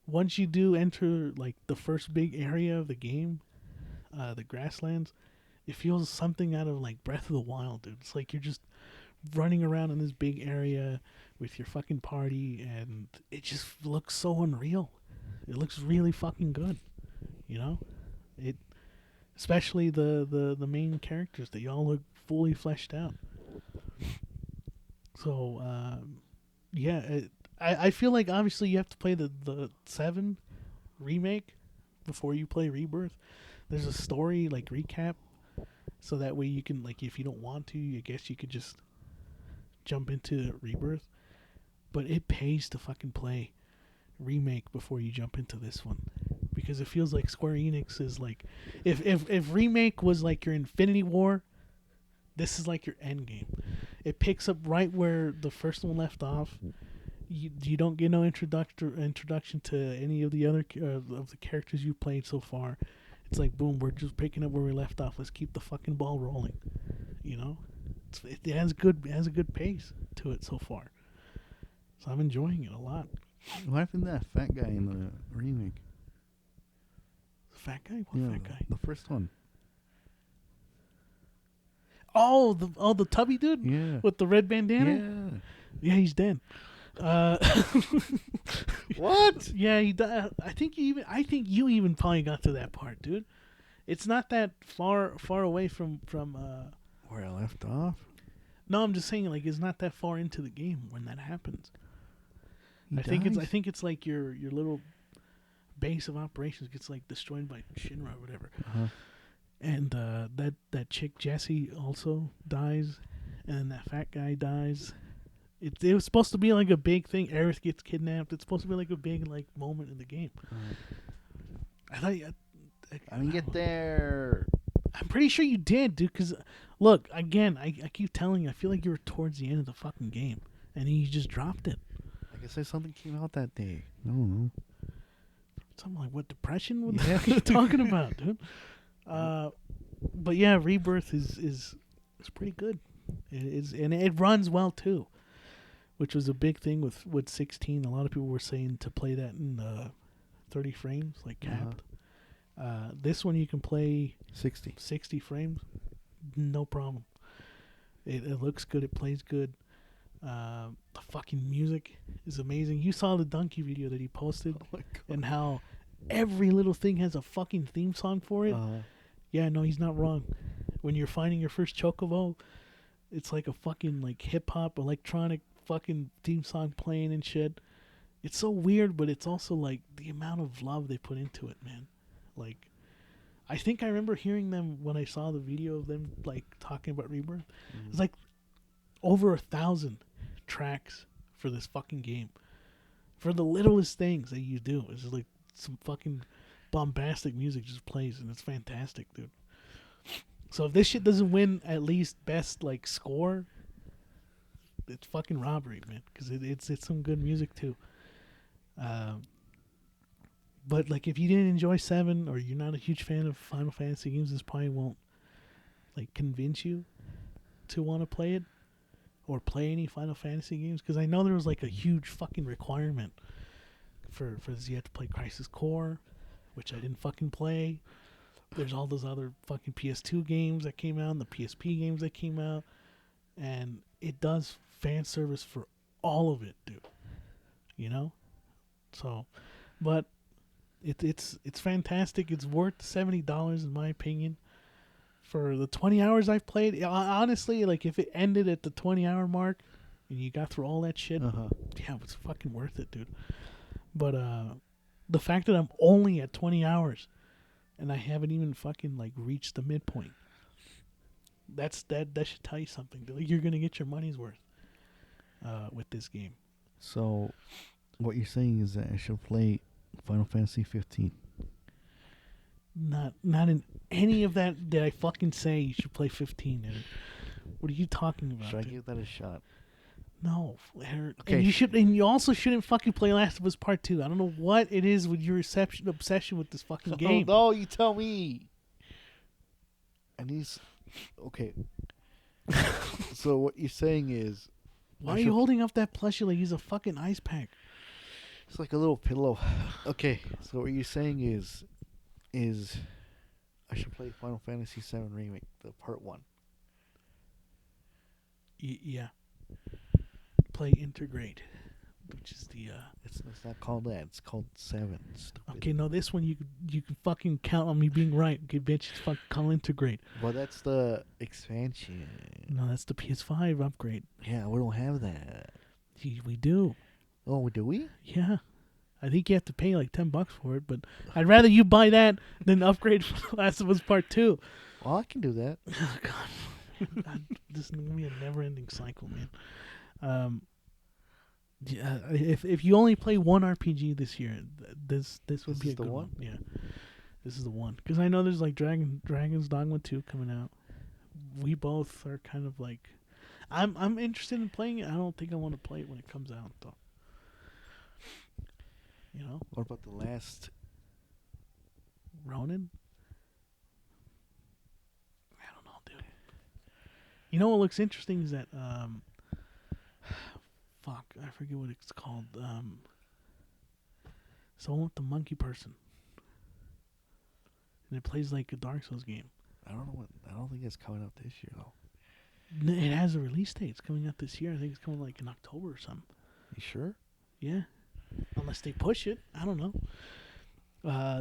once you do enter, like, the first big area of the game, the grasslands, it feels something out of, like, Breath of the Wild, dude. It's like you're just running around in this big area with your fucking party, and it just looks so unreal. It looks really fucking good, you know? Especially the main characters, they all look fully fleshed out. So, I feel like obviously you have to play the 7 remake before you play Rebirth. There's a story, like, recap, so that way you can, like, if you don't want to, I guess you could just jump into Rebirth. But it pays to fucking play remake before you jump into this one, because it feels like Square Enix is like, if Remake was like your Infinity War, this is like your end game. It picks up right where the first one left off. You don't get no introduction to any of the other of the characters you played so far. It's like, boom, we're just picking up where we left off. Let's keep the fucking ball rolling. You know, it has a good pace to it so far. So I'm enjoying it a lot. What happened to that fat guy in the remake? The fat guy? What fat guy? The first one. Oh, the tubby dude? Yeah. With the red bandana? Yeah, he's dead. What? Yeah, he died. I think you even probably got to that part, dude. It's not that far away from Where I left off? No, I'm just saying, like, it's not that far into the game when that happens. He I think dies? it's like your little base of operations gets like destroyed by Shinra or whatever. Uh-huh. And that chick Jessie also dies, and then that fat guy dies. It was supposed to be like a big thing. Aerith gets kidnapped. It's supposed to be like a big like moment in the game. I thought I didn't get there. I'm pretty sure you did, dude. Because look, again, I keep telling you, I feel like you were towards the end of the fucking game, and then you just dropped it. I guess something came out that day. I don't know. Something like what, depression? What the fuck are you talking about, dude? But yeah, Rebirth is pretty good. It is, and it runs well too, which was a big thing with 16. A lot of people were saying to play that in 30 frames, like capped. This one you can play 60 frames, no problem. It looks good. It plays good. The fucking music is amazing. You saw the Donkey video that he posted, and how every little thing has a fucking theme song for it. Yeah, no, he's not wrong. When you're finding your first chocobo, it's like a fucking like hip hop electronic fucking theme song playing and shit. It's so weird, but it's also like the amount of love they put into it, man. Like, I think I remember hearing them when I saw the video of them like talking about Rebirth. It's like over 1,000 tracks for this fucking game, for the littlest things that you do. It's just like some fucking bombastic music just plays, and it's fantastic, dude. So if this shit doesn't win at least best like score, it's fucking robbery, man. Because it's some good music too. But like, if you didn't enjoy 7, or you're not a huge fan of Final Fantasy games, this probably won't like convince you to want to play it or play any Final Fantasy games. Because I know there was like a huge fucking requirement for this. You had to play Crisis Core, which I didn't fucking play. There's all those other fucking PS2 games that came out, and the PSP games that came out, and it does fan service for all of it, dude. You know, so, but it's fantastic. It's worth $70 in my opinion for the 20 hours I've played. Honestly, like, if it ended at the 20-hour mark and you got through all that shit, yeah, it's fucking worth it, dude. But the fact that I'm only at 20 hours and I haven't even fucking like reached the midpoint, that should tell you something. Like, you're gonna get your money's worth with this game. So, what you're saying is that I should play Final Fantasy 15. Not in any of that did I fucking say you should play 15. Dude. What are you talking about? Should I dude? give that a shot? No, Eric. Okay. And you also shouldn't fucking play Last of Us Part 2. I don't know what it is with your obsession with this fucking game. No, you tell me. And okay. So what you're saying is, why are you holding up that plushie like he's a fucking ice pack? it's like a little pillow. Okay, so what you're saying is I should play Final Fantasy VII Remake, the Part 1. Yeah. Play Integrate, which is the It's not called that. It's called 7. Stupid. okay, no, this one you can fucking count on me being right. Okay, bitch, it's fucking called Integrate. Well, that's the expansion. No, that's the PS5 upgrade. Yeah, we don't have that. We do. Oh, do we? Yeah. I think you have to pay like $10 for it, but I'd rather you buy that than upgrade for Last of Us Part 2. Well, I can do that. Oh, God. This is going to be a never-ending cycle, man. Yeah, if you only play one RPG this year, this would This be is a the good one? Yeah, this is the one. Because I know there's like Dragon's Dogma 2 coming out. We both are kind of like, I'm interested in playing it. I don't think I want to play it when it comes out though. You know, What about the last? Ronin. I don't know, dude. You know what looks interesting is that fuck, I forget what it's called. Someone with the monkey person, and it plays like a Dark Souls game. I don't think it's coming out this year though. It has a release date. It's coming out this year. I think it's coming like in October or something. You sure? Yeah, unless they push it. I don't know.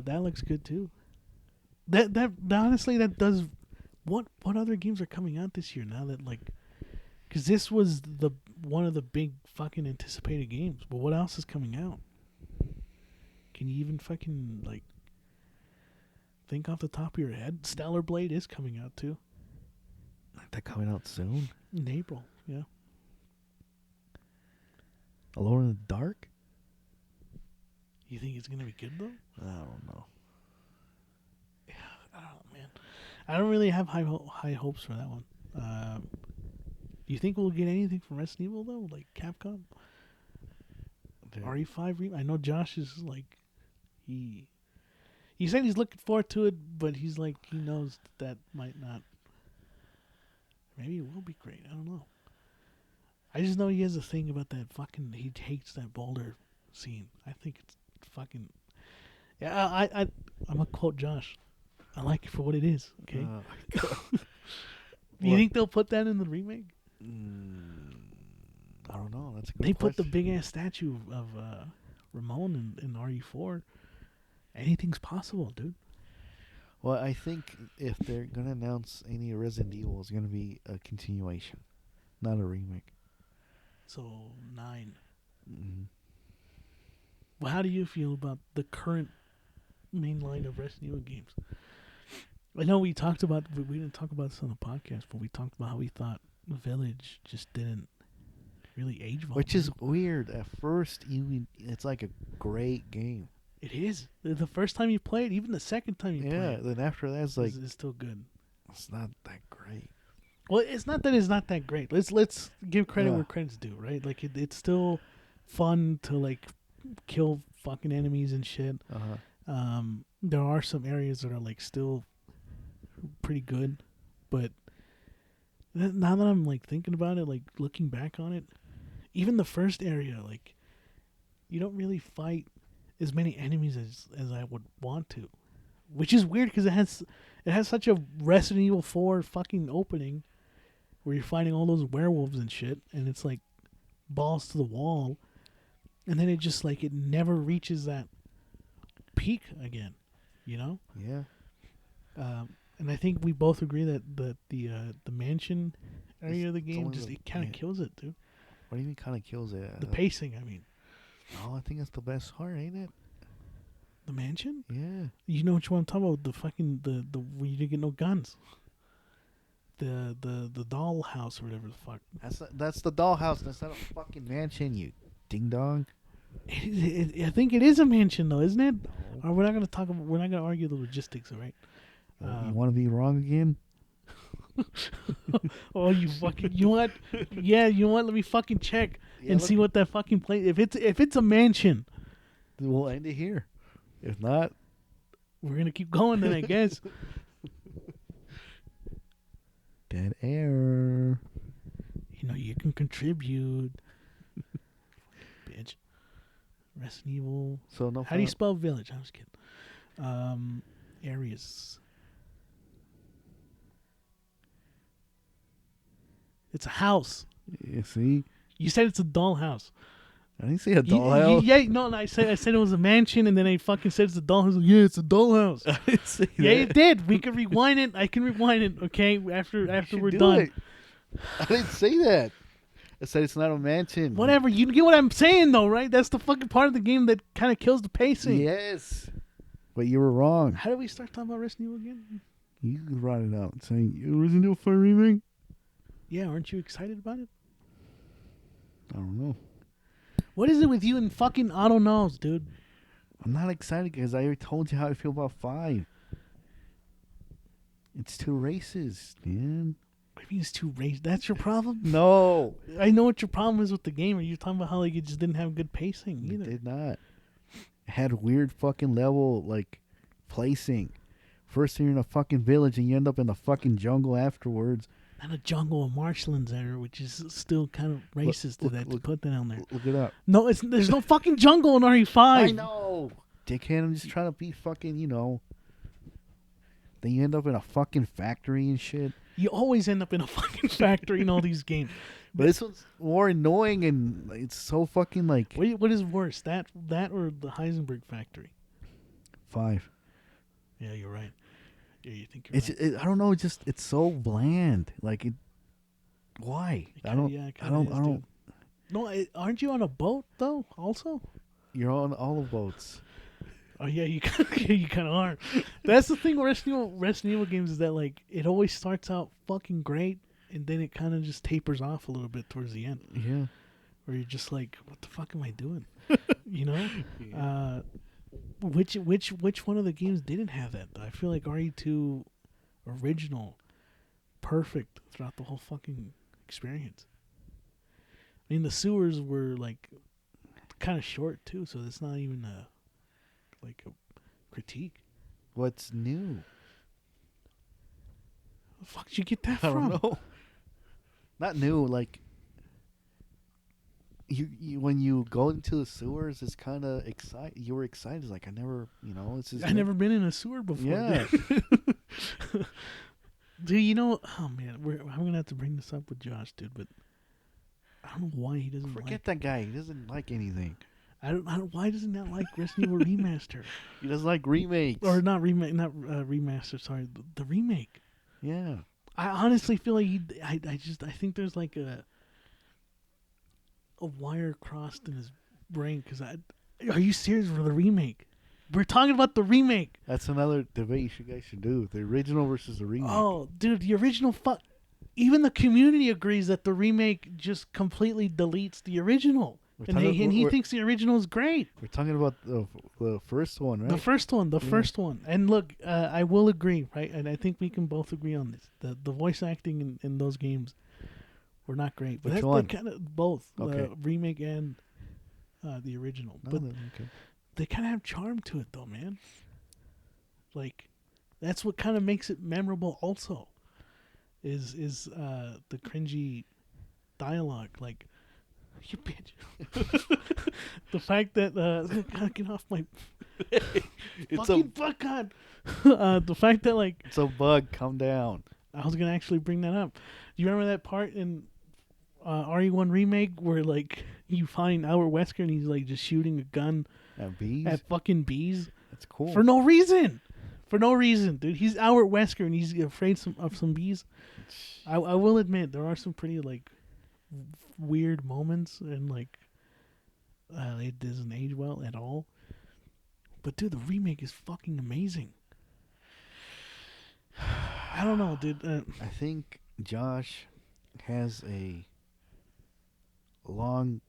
That looks good too. That honestly, that does. What other games are coming out this year now that like? Because this was one of the big fucking anticipated games. But what else is coming out? Can you even fucking like think off the top of your head? Stellar Blade is coming out too Aren't they coming out soon? in April. Yeah. Alone in the Dark? You think it's gonna be good though? I don't know. Yeah, I don't know, man. I don't really have high hopes for that one. Do you think we'll get anything from Resident Evil though, like Capcom? RE5 remake. I know Josh is like, he said he's looking forward to it, but he's like he knows that might not. Maybe it will be great. I don't know. I just know he has a thing about that fucking. He hates that boulder scene. I think it's fucking. Yeah, I'm gonna quote Josh. I like it for what it is. Okay. You think they'll put that in the remake? I don't know. That's a good They put the question. big ass statue of Ramon in RE4. Anything's possible, dude. Well, I think if they're gonna announce any Resident Evil, it's gonna be a continuation, not a remake. So 9. Mm-hmm. Well, how do you feel about the current main line of Resident Evil games? I know we talked about, we didn't talk about this on the podcast, but we talked about how we thought Village just didn't really age well. Which is weird. At first, it's like a great game. It is. The first time you play it, even the second time you play Yeah. it, Then after that, it's like it's still good. it's not that great. Well, it's not that it's not that great. Let's give credit Yeah. where credit's due, right? Like it's still fun to like kill fucking enemies and shit. There are some areas that are like still pretty good, but now that I'm like thinking about it, like looking back on it, even the first area, like you don't really fight as many enemies as I would want to, which is weird because it has such a Resident Evil 4 fucking opening where you're fighting all those werewolves and shit, and it's like balls to the wall, and then it just like it never reaches that peak again, you know? Yeah. And I think we both agree that the mansion area of the game only just the- it kind of yeah. kills it, dude. What do you mean kind of kills it? The pacing, I mean. Oh, I think that's the best part, ain't it? The mansion? Yeah. You know what you want to talk about? The fucking the where you didn't get no guns. The doll house or whatever the fuck. That's the dollhouse. That's not a fucking mansion, you ding dong. I think it is a mansion though, isn't it? Or we're not gonna talk about. We're not gonna argue the logistics, all right? You want to be wrong again? Oh, you fucking. You know what? Yeah, you know what? Let me fucking check and see what that fucking place. If it's a mansion, We'll end it here. If not, we're gonna keep going then, I guess. dead air. You know, you can contribute. Bitch. Resident Evil. So no. How do you spell village? I was kidding. Areas. It's a house. You see, You said it's a dollhouse. I didn't say a dollhouse. Yeah, no, I said it was a mansion, and then I fucking said it's a dollhouse. Like, yeah, it's a dollhouse. I didn't say Yeah, that. you did. We can rewind it. I can rewind it. Okay, after should we're do done. it. I didn't say that. I said it's not a mansion. Whatever. You get what I'm saying, though, right? That's the fucking part of the game that kind of kills the pacing. Yes. But you were wrong. How did we start talking about Resident Evil again? You brought it out saying Resident Evil 4 remake. Yeah, aren't you excited about it? I don't know. What is it with you and fucking auto knows, dude? I'm not excited because I already told you how I feel about 5. It's too racist, man. I mean, it's too racist. That's your problem? No. I know what your problem is with the game. Are you talking about how like it just didn't have good pacing It either? did not. It had weird fucking level, like, placing. First you're in a fucking village and you end up in the fucking jungle afterwards. And a jungle of marshlands there, which is still kind of racist to put that on there. Look it up. No, there's no fucking jungle in RE5. I know. Dickhead, I'm just trying to be fucking, Then you end up in a fucking factory and shit. You always end up in a fucking factory in all these games. But this one's more annoying and it's so fucking like... What is worse, that or the Heisenberg factory? 5. Yeah, you're right. Yeah, you think you're right. I don't know. It's so bland. Like it. Why? I don't. No, aren't you on a boat though? Also. You're on all the boats. Oh yeah, you kind of are. That's the thing with Resident Evil games is that like it always starts out fucking great and then it kind of just tapers off a little bit towards the end. Yeah. Where you're just like, what the fuck am I doing? Yeah. Which one of the games didn't have that? I feel like RE2 original, perfect throughout the whole fucking experience. I mean, the sewers were like kind of short too, so it's not even a critique. What's new? Where the fuck did you get that I from? don't know. Not new. Like you when you go into the sewers, it's kind of excited. You were excited, like I never, I never been in a sewer before. Yeah. Dude, oh man, I'm gonna have to bring this up with Josh, dude. But I don't know why he doesn't Forget that guy. He doesn't like anything. I don't. Why doesn't that like Resident Evil Remaster? He doesn't like remakes. Or not remake, not remaster. Sorry, the remake. Yeah. I honestly feel like I think there's like a wire crossed in his brain because are you serious for the remake? We're talking about the remake. That's another debate you guys should do. The original versus the remake. Oh, dude, the original even the community agrees that the remake just completely deletes the original. And he thinks the original is great. We're talking about the first one, right? The first one. And look, I will agree, right? And I think we can both agree on this. The voice acting in those games were not great. But Which one? Kind of both, Okay. the remake and the original. No, but okay. they kind of have charm to it, though, man. Like, that's what kind of makes it memorable. Also, is the cringy dialogue, like. You bitch. The fact that get off my It's fucking fuck on. The fact that like it's a bug. Calm down. I was gonna actually bring that up. Do you remember that part in RE1 remake where like you find Albert Wesker and he's like just shooting a gun At bees. at fucking bees That's cool. for no reason. For no reason, dude. He's Albert Wesker and he's afraid of some bees. I will admit there are some pretty like weird moments and like it doesn't age well at all. But dude, the remake is fucking amazing. I don't know, dude. I think Josh has a long.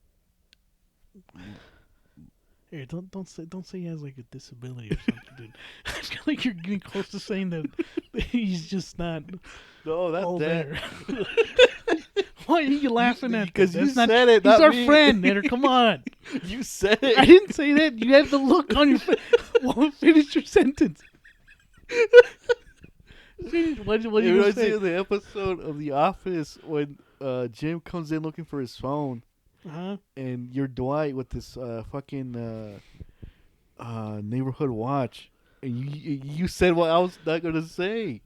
Here, don't say he has like a disability or something, dude. I feel like you're getting close to saying that he's just not. No, that's all that. there. Why are you laughing at? Because you That's not, said it. He's not our me. friend, Nader. Come on. You said it. I didn't say that. You had the look on your face. Well, finish your sentence. What It you gonna reminds me say? of the episode of The Office when Jim comes in looking for his phone, Huh? and you're Dwight with this fucking neighborhood watch, and you said what I was not gonna say.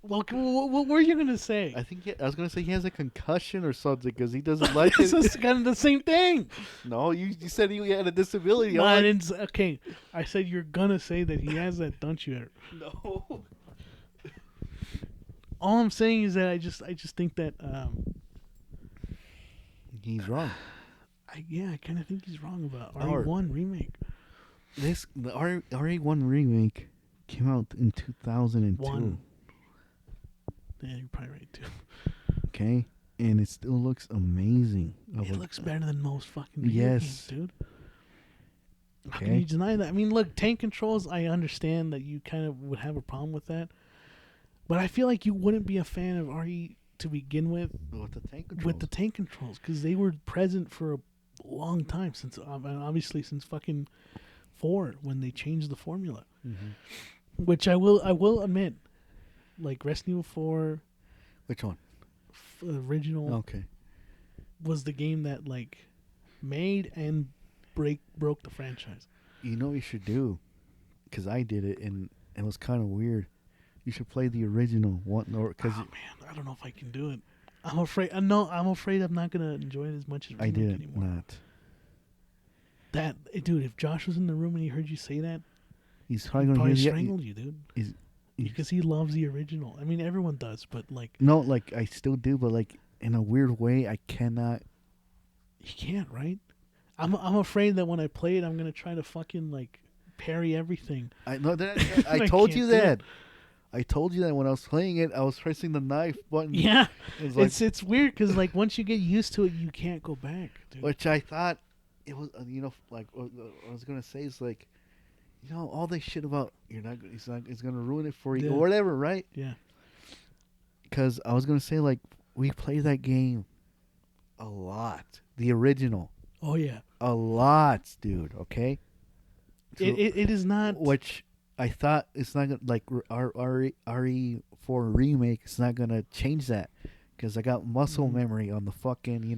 Well, what were you gonna say? I think I was gonna say he has a concussion or something because he doesn't like It's it. kind of the same thing. No, you said he had a disability. No, I'm I like, didn't. Okay, I said you're gonna say that he has that, don't you? no. All I'm saying is that I just think that He's wrong. I kind of think he's wrong about Or- RE1 remake. The RE1 remake came out in 2002. One. Yeah, you're probably right too. Okay, and it still looks amazing. It looks better than most fucking video Yes. games, dude. How can you Okay. deny that? I mean, look, tank controls, I understand that you kind of would have a problem with that. But I feel like you wouldn't be a fan of RE to begin with With the tank controls. with the tank controls because they were present for a long time since, obviously, since fucking 4 when they changed the formula. Mm-hmm. Which I will admit, like Resident Evil 4 Which one? original Okay. was the game that like made and broke the franchise. You know what you should do? Because I did it, and it was kind of weird. You should play the original one, or because Man, I don't know if I can do it. I'm afraid. No, I'm afraid I'm not gonna enjoy it as much as I remake did anymore. not. Dude, if Josh was in the room and he heard you say that, He's he probably going probably to hear strangled you, dude. He's, Because he loves the original. I mean, everyone does, but like, no, like I still do, but like in a weird way, I cannot. he can't, right? I'm afraid that when I play it, I'm gonna try to fucking like parry everything. I know that. I I told can't you do it. that. I told you that when I was playing it, I was pressing the knife button. Yeah, It was like, it's weird because like once you get used to it, you can't go back, dude. which I thought it was, like what I was gonna say is like, all this shit about it's gonna ruin it for you Yeah. or whatever, right? Yeah, Because I was gonna say like we played that game a lot, the original, oh yeah. a lot, dude. Okay. So- It is not. which I thought it's not gonna like RE4 remake. It's not gonna change that because I got muscle Mhm. memory on the fucking.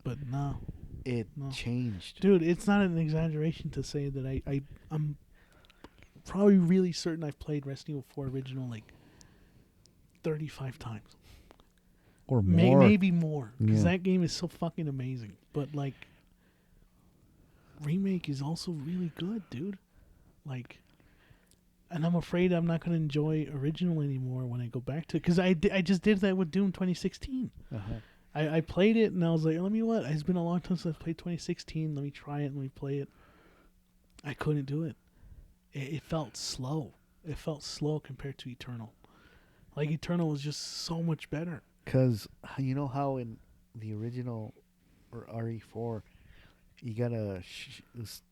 But no, It No. changed. dude, it's not an exaggeration to say that I'm probably really certain I've played Resident Evil 4 original like 35 times. Or more. Maybe more. Because Yeah. that game is so fucking amazing. But, like, remake is also really good, dude. Like, and I'm afraid I'm not going to enjoy original anymore when I go back to it. Because I just did that with Doom 2016. Uh-huh. I played it, and I was like, let me what? It's been a long time since I played 2016. Let me try it, let me play it. I couldn't do it. It felt slow. It felt slow compared to Eternal. Like, Eternal was just so much better. Because you know how in the original or RE4, you gotta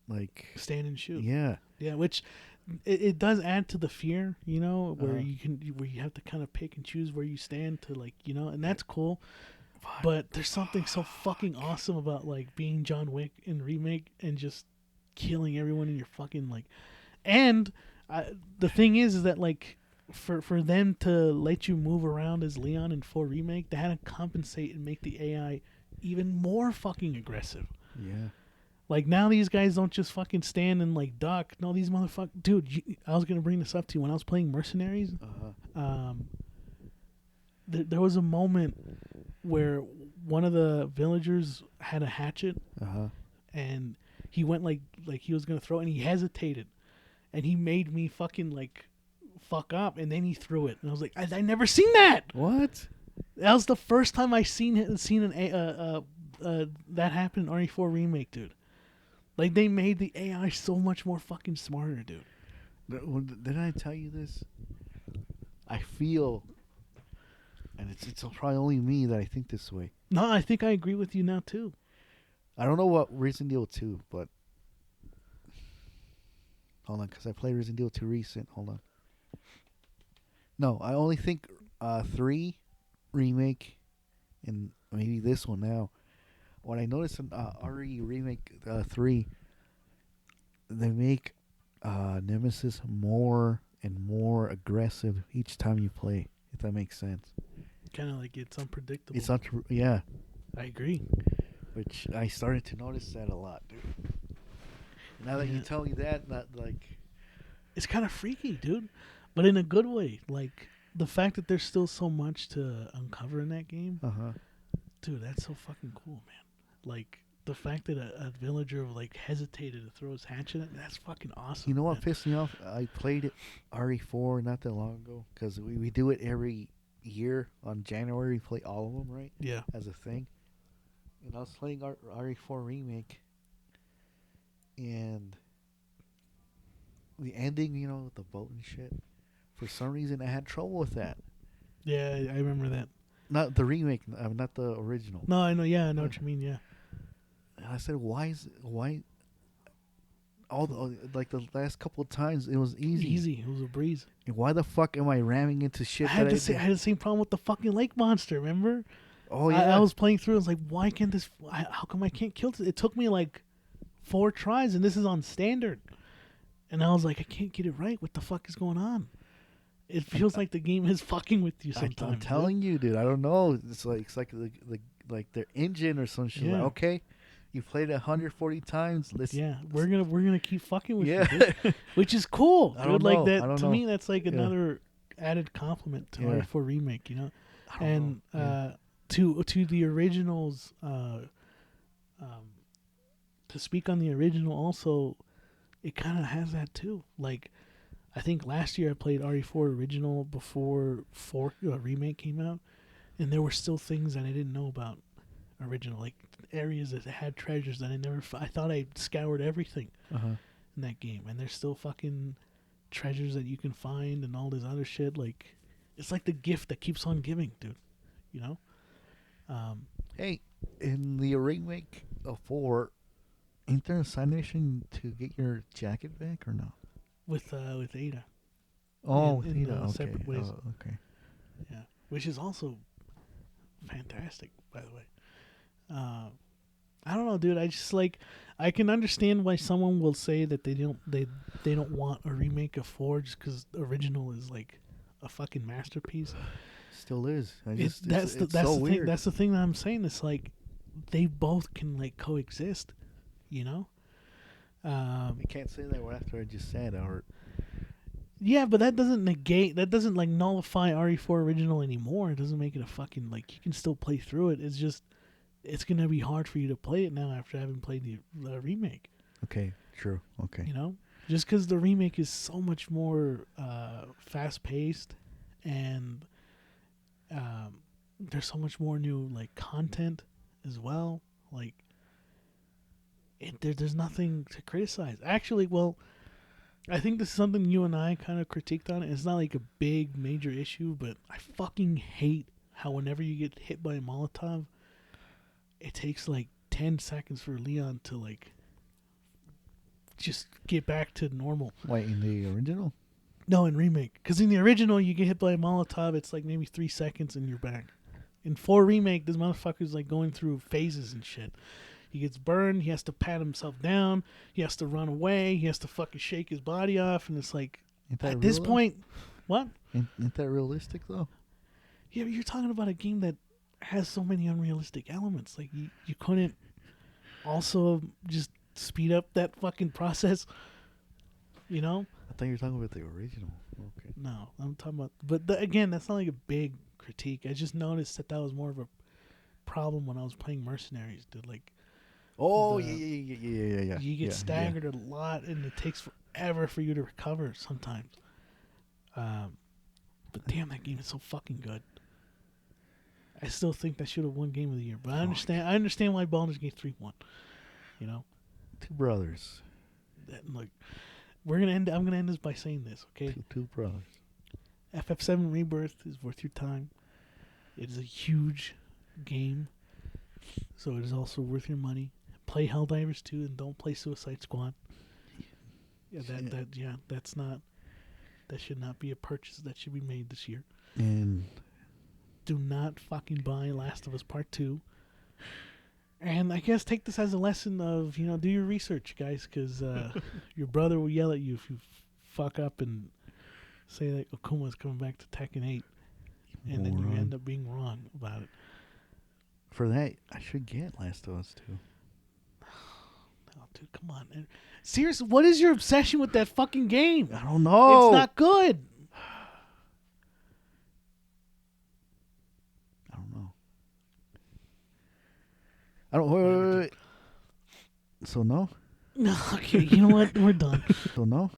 like Stand and shoot. yeah. Yeah, which it does add to the fear, where Uh-huh. where you have to kind of pick and choose where you stand to like, and that's cool. But there's something so fucking awesome about like being John Wick in remake and just killing everyone in your fucking like. And the thing is that like for them to let you move around as Leon in full remake, they had to compensate and make the AI even more fucking aggressive. Yeah. Like now these guys don't just fucking stand and like duck. No, these motherfuckers, dude. I was gonna bring this up to you when I was playing Mercenaries. Uh-huh. There was a moment where one of the villagers had a hatchet Uh-huh. and he went like he was gonna throw it and he hesitated, and he made me fucking like fuck up, and then he threw it, and I was like, I never seen that. What? That was the first time I seen that happen in RE4 remake, dude. Like they made the AI so much more fucking smarter, dude. Didn't I tell you this? I feel, and it's probably only me that I think this way. No, I think I agree with you now too. I don't know what Resident Evil 2, but hold on, because I played Resident Evil 2 recent. Hold on. No, I only think 3 remake and maybe this one now. What I noticed in RE remake 3, they make Nemesis more and more aggressive each time you play. If that makes sense. Kind of like it's unpredictable. It's not. Yeah. I agree. Which I started to notice that a lot, dude. Now that you Yeah. tell me that, not like. It's kind of freaky, dude, but in a good way. Like the fact that there's still so much to uncover in that game, dude. That's so fucking cool, man. Like the fact that a villager like hesitated to throw his hatchet at, that's fucking awesome. You know what man. pissed me off? I played it RE4 not that long ago because we do it every year on January. We play all of them, right? Yeah. As a thing. And I was playing RE4 remake, and the ending, with the boat and shit. For some reason, I had trouble with that. Yeah, I remember that. Not the remake, not the original. No, I know. Yeah, I know what you mean. Yeah. And I said, why? like the last couple of times, it was easy. Easy. It was a breeze. And why the fuck am I ramming into shit I had that I had the same problem with the fucking lake monster. Remember? Oh yeah. I was playing through. I was like, why can't this? How come I can't kill this? It took me like 4 tries, and this is on standard. And I was like, I can't get it right. What the fuck is going on? It feels like the game is fucking with you sometimes. I'm telling you, dude. I don't know. It's like their engine or some shit. Yeah. Like, okay, you played it 140 times. Let's we're gonna keep fucking with Yeah. you, dude. Which is cool. I Dude. don't Like know. that I don't to know. me. That's like another added compliment to Yeah. R4 remake. You know, I don't and know. to the originals. To speak on the original, also, it kind of has that too. Like, I think last year I played RE4 original before remake came out, and there were still things that I didn't know about original, like areas that had treasures that I thought I scoured everything in that game, and there's still fucking treasures that you can find and all this other shit. Like, it's like the gift that keeps on giving, dude. You know? Hey, in the remake of 4, ain't there a side mission to get your jacket back or no? With Ada. Oh, in Theta, okay. separate ways. Oh, okay. Yeah, which is also fantastic, by the way. I don't know, dude. I just like, I can understand why someone will say that they don't want a remake of 4 just because the original is like a fucking masterpiece. Still is. That's it's the so thing. weird. That's the thing that I'm saying. It's like they both can like coexist, you know. You can't say that after I just said, or Yeah, but that doesn't negate. That doesn't like nullify RE4 original anymore. It doesn't make it a fucking like you can still play through it. It's just it's gonna be hard for you to play it now after having played the remake. okay, true, okay. You know, just because the remake is so much more fast paced, and there's so much more new like content as well. Like, there's nothing to criticize. Actually, well, I think this is something you and I kind of critiqued on it. It's not like a big major issue, but I fucking hate how whenever you get hit by a Molotov, it takes like 10 seconds for Leon to like just get back to normal. Wait, in the original? No, in remake. Because in the original, you get hit by a Molotov, it's like maybe 3 seconds and you're back. In 4 remake, this motherfucker's like going through phases and shit. He gets burned, he has to pat himself down, he has to run away, he has to fucking shake his body off, and it's like, at this point, what? Ain't that realistic, though? Yeah, but you're talking about a game that has so many unrealistic elements. Like, you couldn't also just speed up that fucking process, you know? I thought you were talking about the original. Okay. No, I'm talking about, but again, that's not like a big critique. I just noticed that was more of a problem when I was playing Mercenaries, dude. Like, Oh, the- yeah. you get staggered a lot, and it takes forever for you to recover sometimes. But damn, that game is so fucking good. I still think that should have won Game of the Year, but I understand why Baldur's Gate 3 won. You know, Two brothers. look, I'm gonna end this by saying this, okay? Two brothers. FF7 Rebirth is worth your time. It is a huge game, so it is also worth your money. Play Helldivers 2 and don't play Suicide Squad. Yeah, that should not be a purchase that should be made this year. And Do not fucking buy Last of Us Part 2. And I guess take this as a lesson of, do your research, guys, because your brother will yell at you if you fuck up and say that Okuma's coming back to Tekken 8. And then you end up being wrong about it. for that, I should get Last of Us 2. Oh, dude, come on, man. Seriously, what is your obsession with that fucking game? I don't know. It's not good. I don't know. I don't. Wait. So no. No, okay, you know what? We're done. So no.